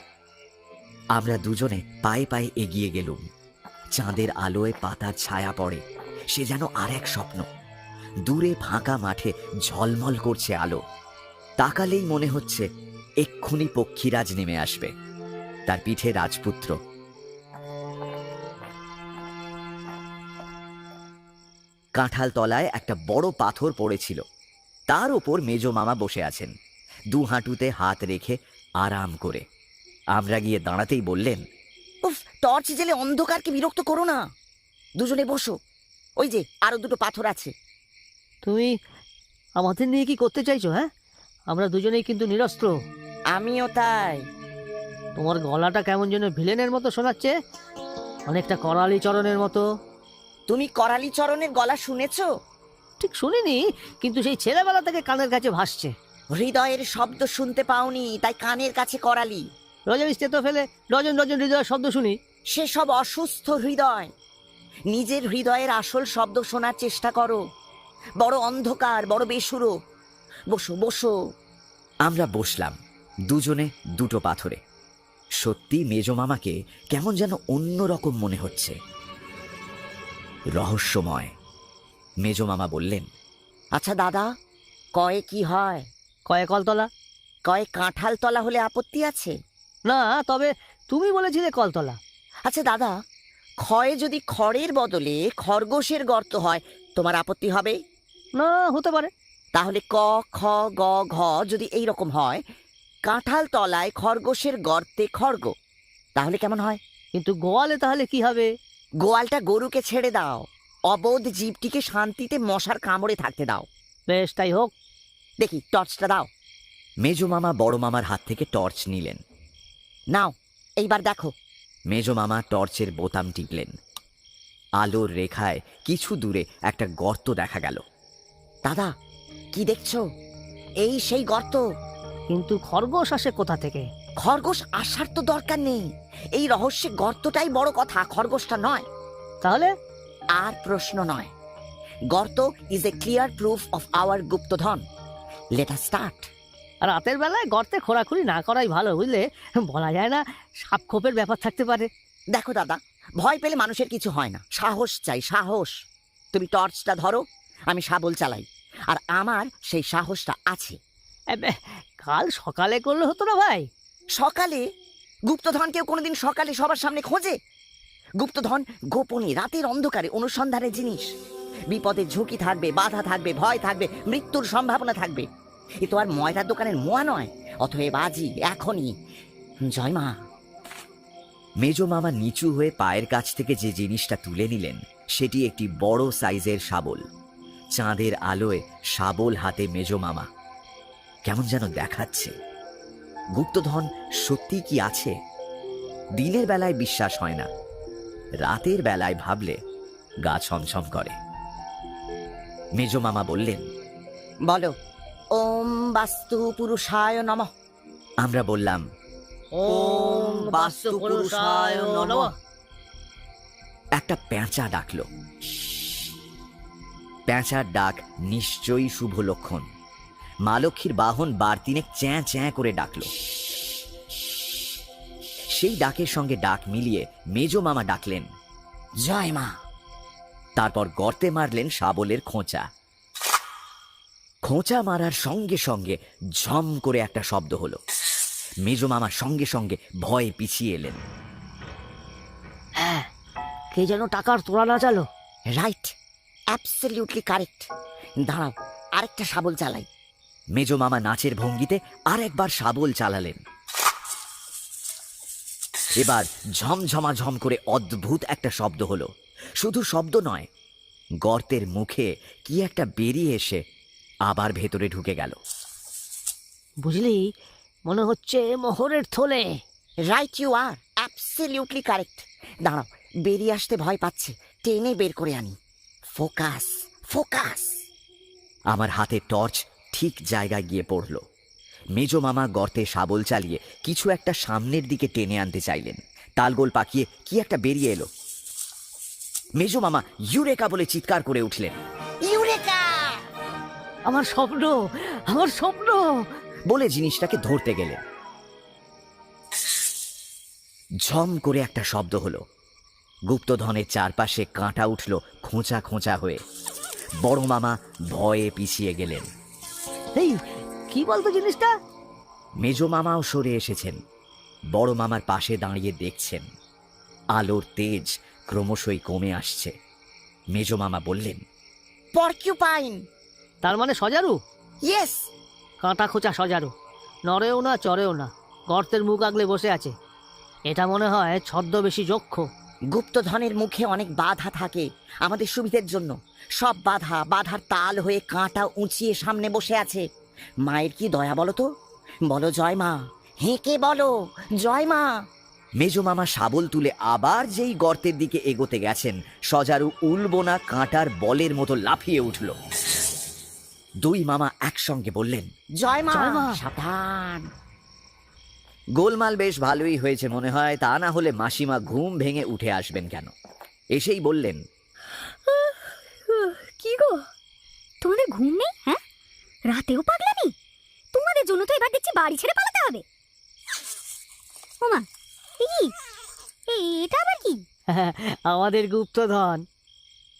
আমরা দুজনে পায়ে পায়ে এগিয়ে গেলুম। চাঁদের আলোয় পাতার ছায়া পড়ে, সে যেন আর এক স্বপ্ন। দূরে ফাঁকা মাঠে ঝলমল করছে আলো, তাকালেই মনে হচ্ছে এক্ষুনি পক্ষীরাজ নেমে আসবে, তার পিঠে রাজপুত্র। কাঁঠাল তলায় একটা বড় পাথর পড়েছিল, তার ওপর মেজ মামা বসে আছেন, দু হাঁটুতে হাত রেখে আরাম করে। আমরা গিয়ে দাঁড়াতেই বললেন, উফ, টর্চ জেলে অন্ধকারকে বিরক্ত করো না, দুজনে বসো, ওই যে আরো দুটো পাথর আছে। তুমি আমাদের নিয়ে কি করতে চাইছো? হ্যাঁ, আমরা দুজনেই কিন্তু নিরস্ত্র। আমিও তাই। তোমার গলাটা কেমন যেন ভিলেনের মতো শোনাচ্ছে, অনেকটা করালি চরণের মতো। তুমি করালি চরণের গলা শুনেছো? ঠিক শুনিনি, কিন্তু সেই ছেলেবেলা থেকে কানের কাছে ভাসছে। হৃদয়ের শব্দ শুনতে পাওনি, তাই কানের কাছে করালি। রজনী স্টেতো ফেলে ডজন ডজন হৃদয়ের শব্দ শুনি। সেসব অসুস্থ হৃদয়। নিজের হৃদয়ের আসল শব্দ শোনার চেষ্টা করো। বড় অন্ধকার, বড় বেসুরো। বসো বসো। আমরা বসলাম দুজনে দুটো পাথরে। সত্যি মেজো মামাকে কেমন যেন অন্যরকম মনে হচ্ছে, রহস্যময়। মেজো মামা বললেন, আচ্ছা দাদা, কয়ে কি হয়? কয়ে কলতলা? কয়ে কাঁঠাল তলা হলে আপত্তি আছে? না, তবে তুমি বলেছিলে কলতলা। আচ্ছা দাদা, ক্ষয়ে যদি খড়ের বদলে খরগোশের গর্ত হয়, তোমার আপত্তি হবে? না, হতে পারে। তাহলে ক খ গ ঘ যদি এই রকম হয়, কাঁঠাল তলায় খরগোশের গর্তে খড়গ, তাহলে কেমন হয়? কিন্তু গোয়ালে তাহলে কি হবে? গোয়ালটা গরুকে ছেড়ে দাও, অবোধ জীবটিকে শান্তিতে মশার কামড়ে থাকতে দাও। বেশ, তাই হোক। দেখি টর্চটা দাও। মেজো মামা বড় মামার হাত থেকে টর্চ নিলেন। নাও, এইবার দেখো। মেজো মামা টর্চের বোতাম টিপলেন। আলোর রেখায় কিছু দূরে একটা গর্ত দেখা গেল। দাদা, কি দেখছো? এই সেই গর্ত। কিন্তু খরগোশ আসে কোথা থেকে? খরগোশ আসার তো দরকার নেই, এই রহস্যে গর্তটাই বড় কথা, খরগোশটা নয়। তাহলে? আর প্রশ্ন নয়। গর্ত is a clear proof of our গুপ্তধন। Let us start. আর রাতের বেলায় গর্তে খোঁড়াখুড়ি না করাই ভালো, বুঝলে? বলা যায় না, সাপ খোপের ব্যাপার থাকতে পারে। দেখো দাদা, ভয় পেলে মানুষের কিছু হয় না, সাহস চাই, সাহস। তুমি টর্চটা ধরো, আমি শাবল চালাই, আর আমার সেই সাহসটা আছে। কাল সকালে করলে হতো না ভাই? সকালে? গুপ্তধন কেউ কোনোদিন সকালে সবার সামনে খোঁজে? গুপ্তধন গোপনে রাতের অন্ধকারে অনুসন্ধানের জিনিস। বিপদের ঝুঁকি থাকবে, বাধা থাকবে, ভয় থাকবে, মৃত্যুর সম্ভাবনা থাকবে। এ তো আর ময়দার দোকানের মোয়া নয়। অতএব আজই, এখনই, জয় মা। মেজো মামা নিচু হয়ে পায়ের কাছ থেকে যে জিনিসটা তুলে নিলেন সেটি একটি বড় সাইজের শাবল। চাঁদের আলোয় শাবল হাতে মেজো মামা কেমন যেন দেখাচ্ছে। গুপ্তধন সত্যি কি আছে? দিনের বেলায় বিশ্বাস হয় না, রাতের বেলায় ভাবলে গা ছমছম করে। মেজো মামা বললেন, বলো, ওম বাস্তু পুরুষায় নমঃ। আমরা বললাম, ওম বাস্তু পুরুষায় নমঃ। একটা পেঁচা ডাকলো। পেঁচার ডাক নিশ্চয়ই শুভ লক্ষণ। মা লক্ষ্মীর বাহন বার তিনেক চ্যাঁ চ্যাঁ করে ডাকলো। সেই ডাকের সঙ্গে ডাক মিলিয়ে মেজো মামা ডাকলেন, জয় মা। তারপর গর্তে মারলেন শাবলের খোঁচা। খোঁচা মারার সঙ্গে সঙ্গে ঝম করে একটা শব্দ হলো। মেজো মামা সঙ্গে সঙ্গে ভয়ে পিছিয়ে এলেন। হ্যাঁ, কে যেন টাকার তোলা না চালো। Right, absolutely correct. দাঁড়াও, আরেকটা শাবল চালাই। মেজো মামা নাচের ভঙ্গিতে আর একবার শাবল চালালেন। এবার ঝমঝমাঝম করে অদ্ভুত একটা শব্দ হলো। শুধু শব্দ নয়, গর্তের মুখে কি একটা বেরিয়ে এসে আবার ভেতরে ঢুকে গেল। বুঝলি, মনে হচ্ছে মোহরের থলে। Right, you are absolutely correct. দাঁড়াও, বেরিয়ে আসতে ভয় পাচ্ছে, টেনে বের করে আনি। Focus, focus. আমার হাতে টর্চ ঠিক জায়গায় গিয়ে পড়ল। মেজো মামা গর্তে শাবল চালিয়ে কিছু একটা সামনের দিকে টেনে আনতে চাইলেন। তালগোল পাকিয়ে কি একটা বেরিয়ে এলো। মেজো মামা ইউরেকা বলে চিৎকার করে উঠলেন। ইউরেকা! আমার স্বপ্ন, আমার স্বপ্ন বলে জিনিসটাকে ধরতে গেলেন। ঝম করে একটা শব্দ হলো। গুপ্তধনের চারপাশে কাঁটা উঠল খোঁচা খোঁচা হয়ে। বড় মামা ভয়ে পিছিয়ে গেলেন। এই, কি বলতো জিনিসটা? মেজো মামাও সরে এসেছেন। বড় মামার পাশে দাঁড়িয়ে দেখছেন। আলোর তেজ ক্রমশই কমে আসছে। মেজো মামা বললেন, পর্কিউপাইন। তার মানে সজারু? ইয়েস। কাঁটা খোঁচা সজারু, নড়েও না চড়েও না, গর্তের মুখ আগলে বসে আছে। এটা মনে হয় ছদ্মবেশী যক্ষ। গুপ্তধনের মুখে অনেক বাধা থাকে আমাদের সুবিধের জন্য। সব বাধার তাল হয়ে কাঁটা উঁচিয়ে সামনে বসে আছে। মায়ের কি দয়া বলো তো, বলো জয় মা, হেঁকে বলো জয় মা। মেজো মামা শাবল তুলে আবার যেই গর্তের দিকে এগোতে গেছেন, সজারু উলবোনা কাঁটার বলের মতো লাফিয়ে উঠল। দুই মামা একসঙ্গে বললেন, জয় মা, জয় মা। সাবধান। গোলমাল বেশ ভালোই হয়েছে মনে হয়, তা না হলে মাসিমা ঘুম ভেঙে উঠে আসবেন কেন? এসেই বললেন, কি গো, তোমাদের ঘুম নেই? হ্যাঁ, রাতেও পাগলামি? তোমাদের জন্য তো এবার দেখছি বাড়ি ছেড়ে পালাতে হবে। ওমা, এটা আবার কি? আমাদের গুপ্তধন।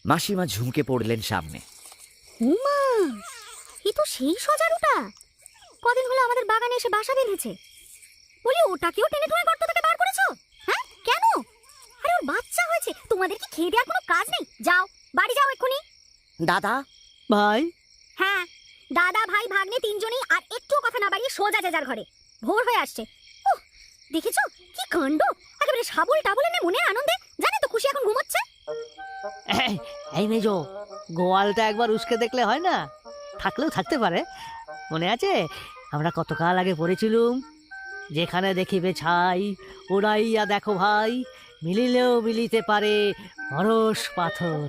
মাসিমা ঝুঁকে পড়লেন সামনে। ওমা, এ তো সেই সজারুটা কদিন হলো আমাদের বাগানে এসে বাসা বেঁধেছে। বলি, ওটাকেও টেনে টুনে গর্ত থেকে বার করেছো? হ্যাঁ, কেন? আরে ওর বাচ্চা হয়েছে, তোমাদের কি খেয়ে দেওয়ার কোনো কাজ নেই? যাও, বাড়ি যাও এক্ষুনি। দাদা, ভাই, হ্যাঁ, দাদা ভাই ভাগ্নে তিনজনেই, আর একটু কথা না বাড়িয়ে সোজা যে যার ঘরে। ভোর হয়ে আসছে। ওহ, দেখেছো কি কাণ্ড! একেবারে শাবল টাবল এনে মনের আনন্দে, জানে তো খুশি এখন ঘুমোচ্ছে। এই মেজো, গোয়ালটা একবার উস্কে দেখলে হয় না? থাকলেও থাকতে পারে। মনে আছে আমরা কতকাল আগে পড়েছিলুম, যেখানে দেখিবে ছাই উড়াইয়া দেখো ভাই, মিলিলেও মিলিতে পারে পরশ পাথর।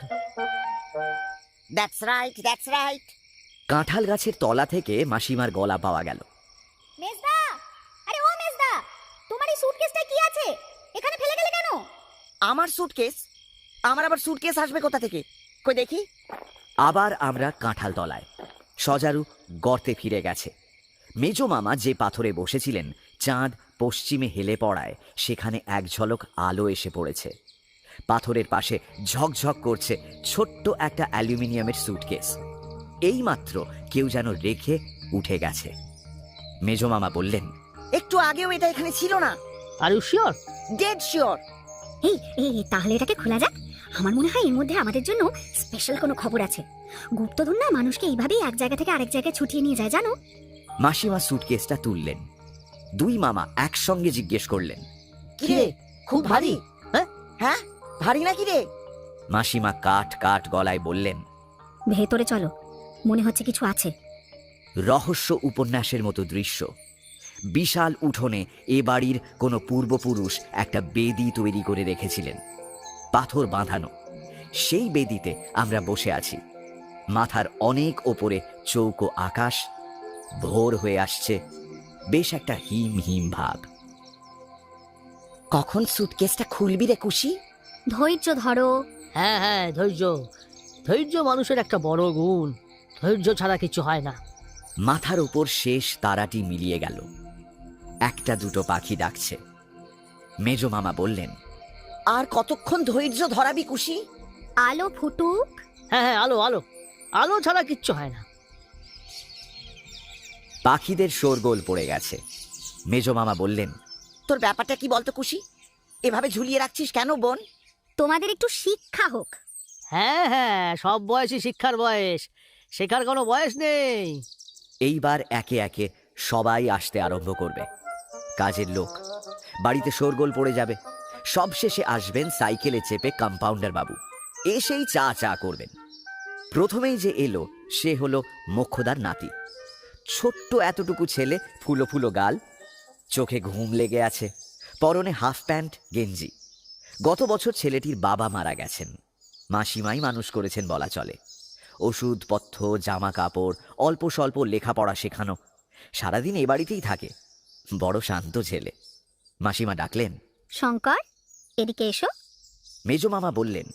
That's right, that's right. কাঁঠাল গাছের তলা থেকে মাসিমার গলা পাওয়া গেল। মেজদা, আরে ও মেজদা, তোমার এই সুটকেসটা কি আছে? এখানে ফেলে গেলে কেন? আমার সুটকেস? আমার আবার সুটকেস আসবে কোথা থেকে? কই দেখি। আবার আমরা কাঁঠাল তলায়। সজারু গর্তে ফিরে গেছে। মেজো মামা যে পাথরে বসেছিলেন, চাঁদ পশ্চিমে হেলে পড়ায় সেখানে এক ঝলক আলো এসে পড়েছে। পাথরের পাশে ঝকঝক করছে ছোট্ট একটা অ্যালুমিনিয়ামের সুটকেস। এইমাত্র কেউ যেন রেখে উঠে গেছে। মেজো মামা বললেন, একটু আগেও এটা এখানে ছিল না। Are you sure? Dead sure. এই তাহলে এটাকে খোলা যাক। আমার মনে হয় এর মধ্যে আমাদের জন্য স্পেশাল কোনো খবর আছে। গুপ্তধন না মানুষকে এইভাবেই এক জায়গা থেকে আরেক জায়গায় ছুটিয়ে নিয়ে যায়, জানো? মাসিমা সুটকেসটা তুললেন। দুই মামা একসঙ্গে জিজ্ঞেস করলেন, কিরে, খুব ভারী? হ্যাঁ, ভারী নাকি রে? মাসিমা কাঠ কাঠ গলায় বললেন, ভেতরে চলো, মনে হচ্ছে কিছু আছে। রহস্য উপন্যাসের মতো দৃশ্য। বিশাল উঠোনে এ বাড়ির কোনো পূর্বপুরুষ একটা বেদি তৈরি করে রেখেছিলেন, পাথর বাঁধানো। সেই বেদিতে আমরা বসে আছি। মাথার অনেক ওপরে চৌকো আকাশ। ভোর হয়ে আসছে, বেশ একটা হিম হিম ভাব। কখন সুটকেসটা খুলবি রে কুশি? ধৈর্য ধরো। হ্যাঁ হ্যাঁ, ধৈর্য। ধৈর্য মানুষের একটা বড় গুণ। ধৈর্য ছাড়া কিছু হয় না। মাথার ওপর শেষ তারাটি মিলিয়ে গেল। একটা দুটো পাখি ডাকছে। মেজো মামা বললেন, আর কতক্ষণ ধৈর্য ধরাবি কুশি? আলো ফুটুক। হ্যাঁ হ্যাঁ, আলো আলো, আলো ছাড়া কিচ্ছু হয় না। পাখিদের শোরগোল পড়ে গেছে। মেজো মামা বললেন, তোর ব্যাপারটা কি বলতো কুশি? এভাবে ঝুলিয়ে রাখছিস কেন বোন? তোমাদের একটু শিক্ষা হোক। হ্যাঁ হ্যাঁ, সব বয়সই শিক্ষার বয়স, শেখার কোনো বয়স নেই। এইবার একে একে সবাই আসতে আরম্ভ করবে। কাজের লোক, বাড়িতে শোরগোল পড়ে যাবে। সবশেষে আসবেন সাইকেলে চেপে কম্পাউন্ডার বাবু। এসেই চা চা করবেন। প্রথমেই যে এলো সে হলো মোক্ষদার নাতি। ছোট্ট এতটুকু ছেলে, ফুলো ফুলো গাল, চোখে ঘুম লেগে আছে, পরনে হাফ প্যান্ট গেঞ্জি। গত বছর ছেলেটির বাবা মারা গেছেন। মাসিমাই মানুষ করেছেন বলা চলে। ওষুধপথ্য, জামা কাপড়, অল্প স্বল্প লেখাপড়া শেখানো। সারাদিন এ বাড়িতেই থাকে। বড় শান্ত ছেলে। মাসিমা ডাকলেন, শঙ্কর, এদিকে এসো। মেজো মামা বললেন,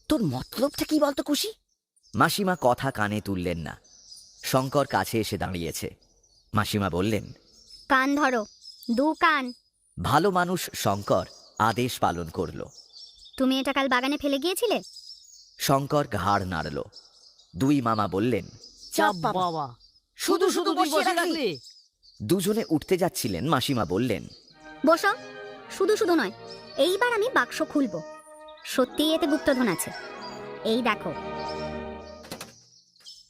তোর মতলবটা কি বলতো কুশি? মাসিমা কথা কানে তুললেন না। শঙ্কর কাছে এসে দাঁড়িয়েছে। মাসিমা বললেন, কান ধরো, দু কান। ভালো মানুষ শঙ্কর আদেশ পালন করল। তুমি এটা কাল বাগানে ফেলে গিয়েছিলে? শঙ্কর ঘাড় নাড়ল। দুই মামা বললেন, চাপ বাবা। বাবা, শুধু শুধু বসিয়ে রাখলি। দুজনে উঠতে যাচ্ছিলেন। মাসিমা বললেন, বসো। শুধু শুধু নয়, এইবার আমি বাক্স খুলবো। সত্যিই এতে গুপ্তধন আছে। এই দেখো।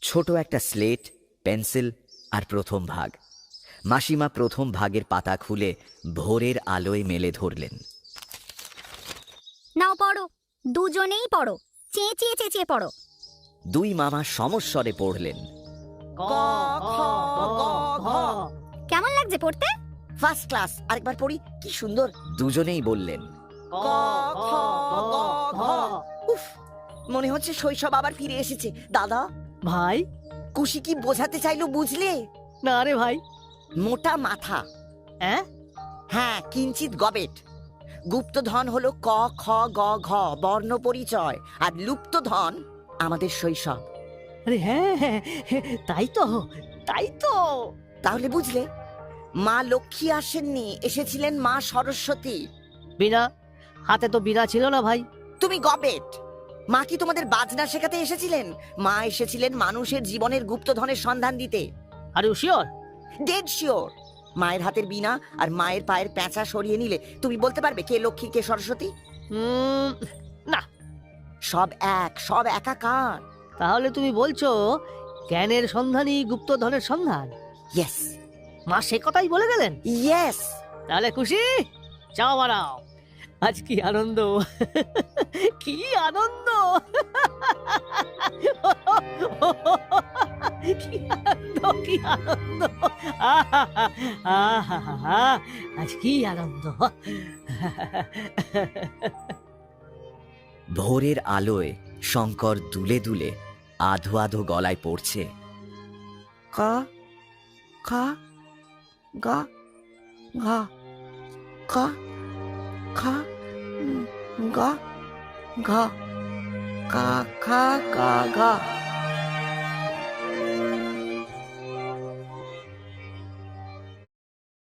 ছোট একটা স্লেট, পেন্সিল আর প্রথম ভাগ। মাসিমা প্রথম ভাগের পাতা খুলে ভোরের আলোয় মেলে ধরলেন। নাও পড়ো। দুজনেই পড়ো, চেঁচিয়ে চেঁচিয়ে পড়ো। দুই মামা সমস্বরে পড়লেন। ক খ গ ঘ। কেমন লাগছে পড়তে? First class. আরেকবার পড়ি, কি সুন্দর। দুজনেই বললেন। ক খ গ ঘ। উফ, মনে হচ্ছে শৈশব আবার ফিরে এসেছে। দাদা, ভাই, কুশি কি বোঝাতে চাইলো বুঝলে? না রে ভাই। মোটা মাথা, হ্যাঁ, হ্যাঁ কিঞ্চিত গবেট। গুপ্তধন হলো ক খ গ ঘ বর্ণ পরিচয়, আর লুপ্তধন আমাদের শৈশব। আরে হ্যাঁ হ্যাঁ, তাই তো, তাই তো। তাহলে বুঝলে, মা লক্ষ্মী আসেননি, এসেছিলেন মা সরস্বতী। বিনা, হাতে তো বিনা ছিল না ভাই। তুমি গবেট। মা কি তোমাদের বাজনা শেখাতে এসেছিলেন? মা এসেছিলেন মানুষের জীবনের গুপ্তধনের সন্ধান দিতে। Are you sure? Dead sure. মায়ের হাতের বীণা আর মায়ের পায়ের প্যাঁচা সরিয়ে নিলে তুমি বলতে পারবে কে লক্ষ্মী কে সরস্বতী? না। সব এক, সব একাকার। তাহলে তুমি বলছো জ্ঞানের সন্ধানই গুপ্তধনের সন্ধান? ইয়েস, মা সে কথাই বলে গেলেন। ইয়েস। তাহলে খুশি, চাও বাড়াও। আজ কি আনন্দ, কি আনন্দ, কি আনন্দ, কি আনন্দ, আহা, আজ কি আনন্দ। ভোরের আলোয় শঙ্কর দুলে দুলে আধো আধো গলায় পড়ছে। ক খ গ ঘ খ খ গ ঘ কা খা গা ঘা।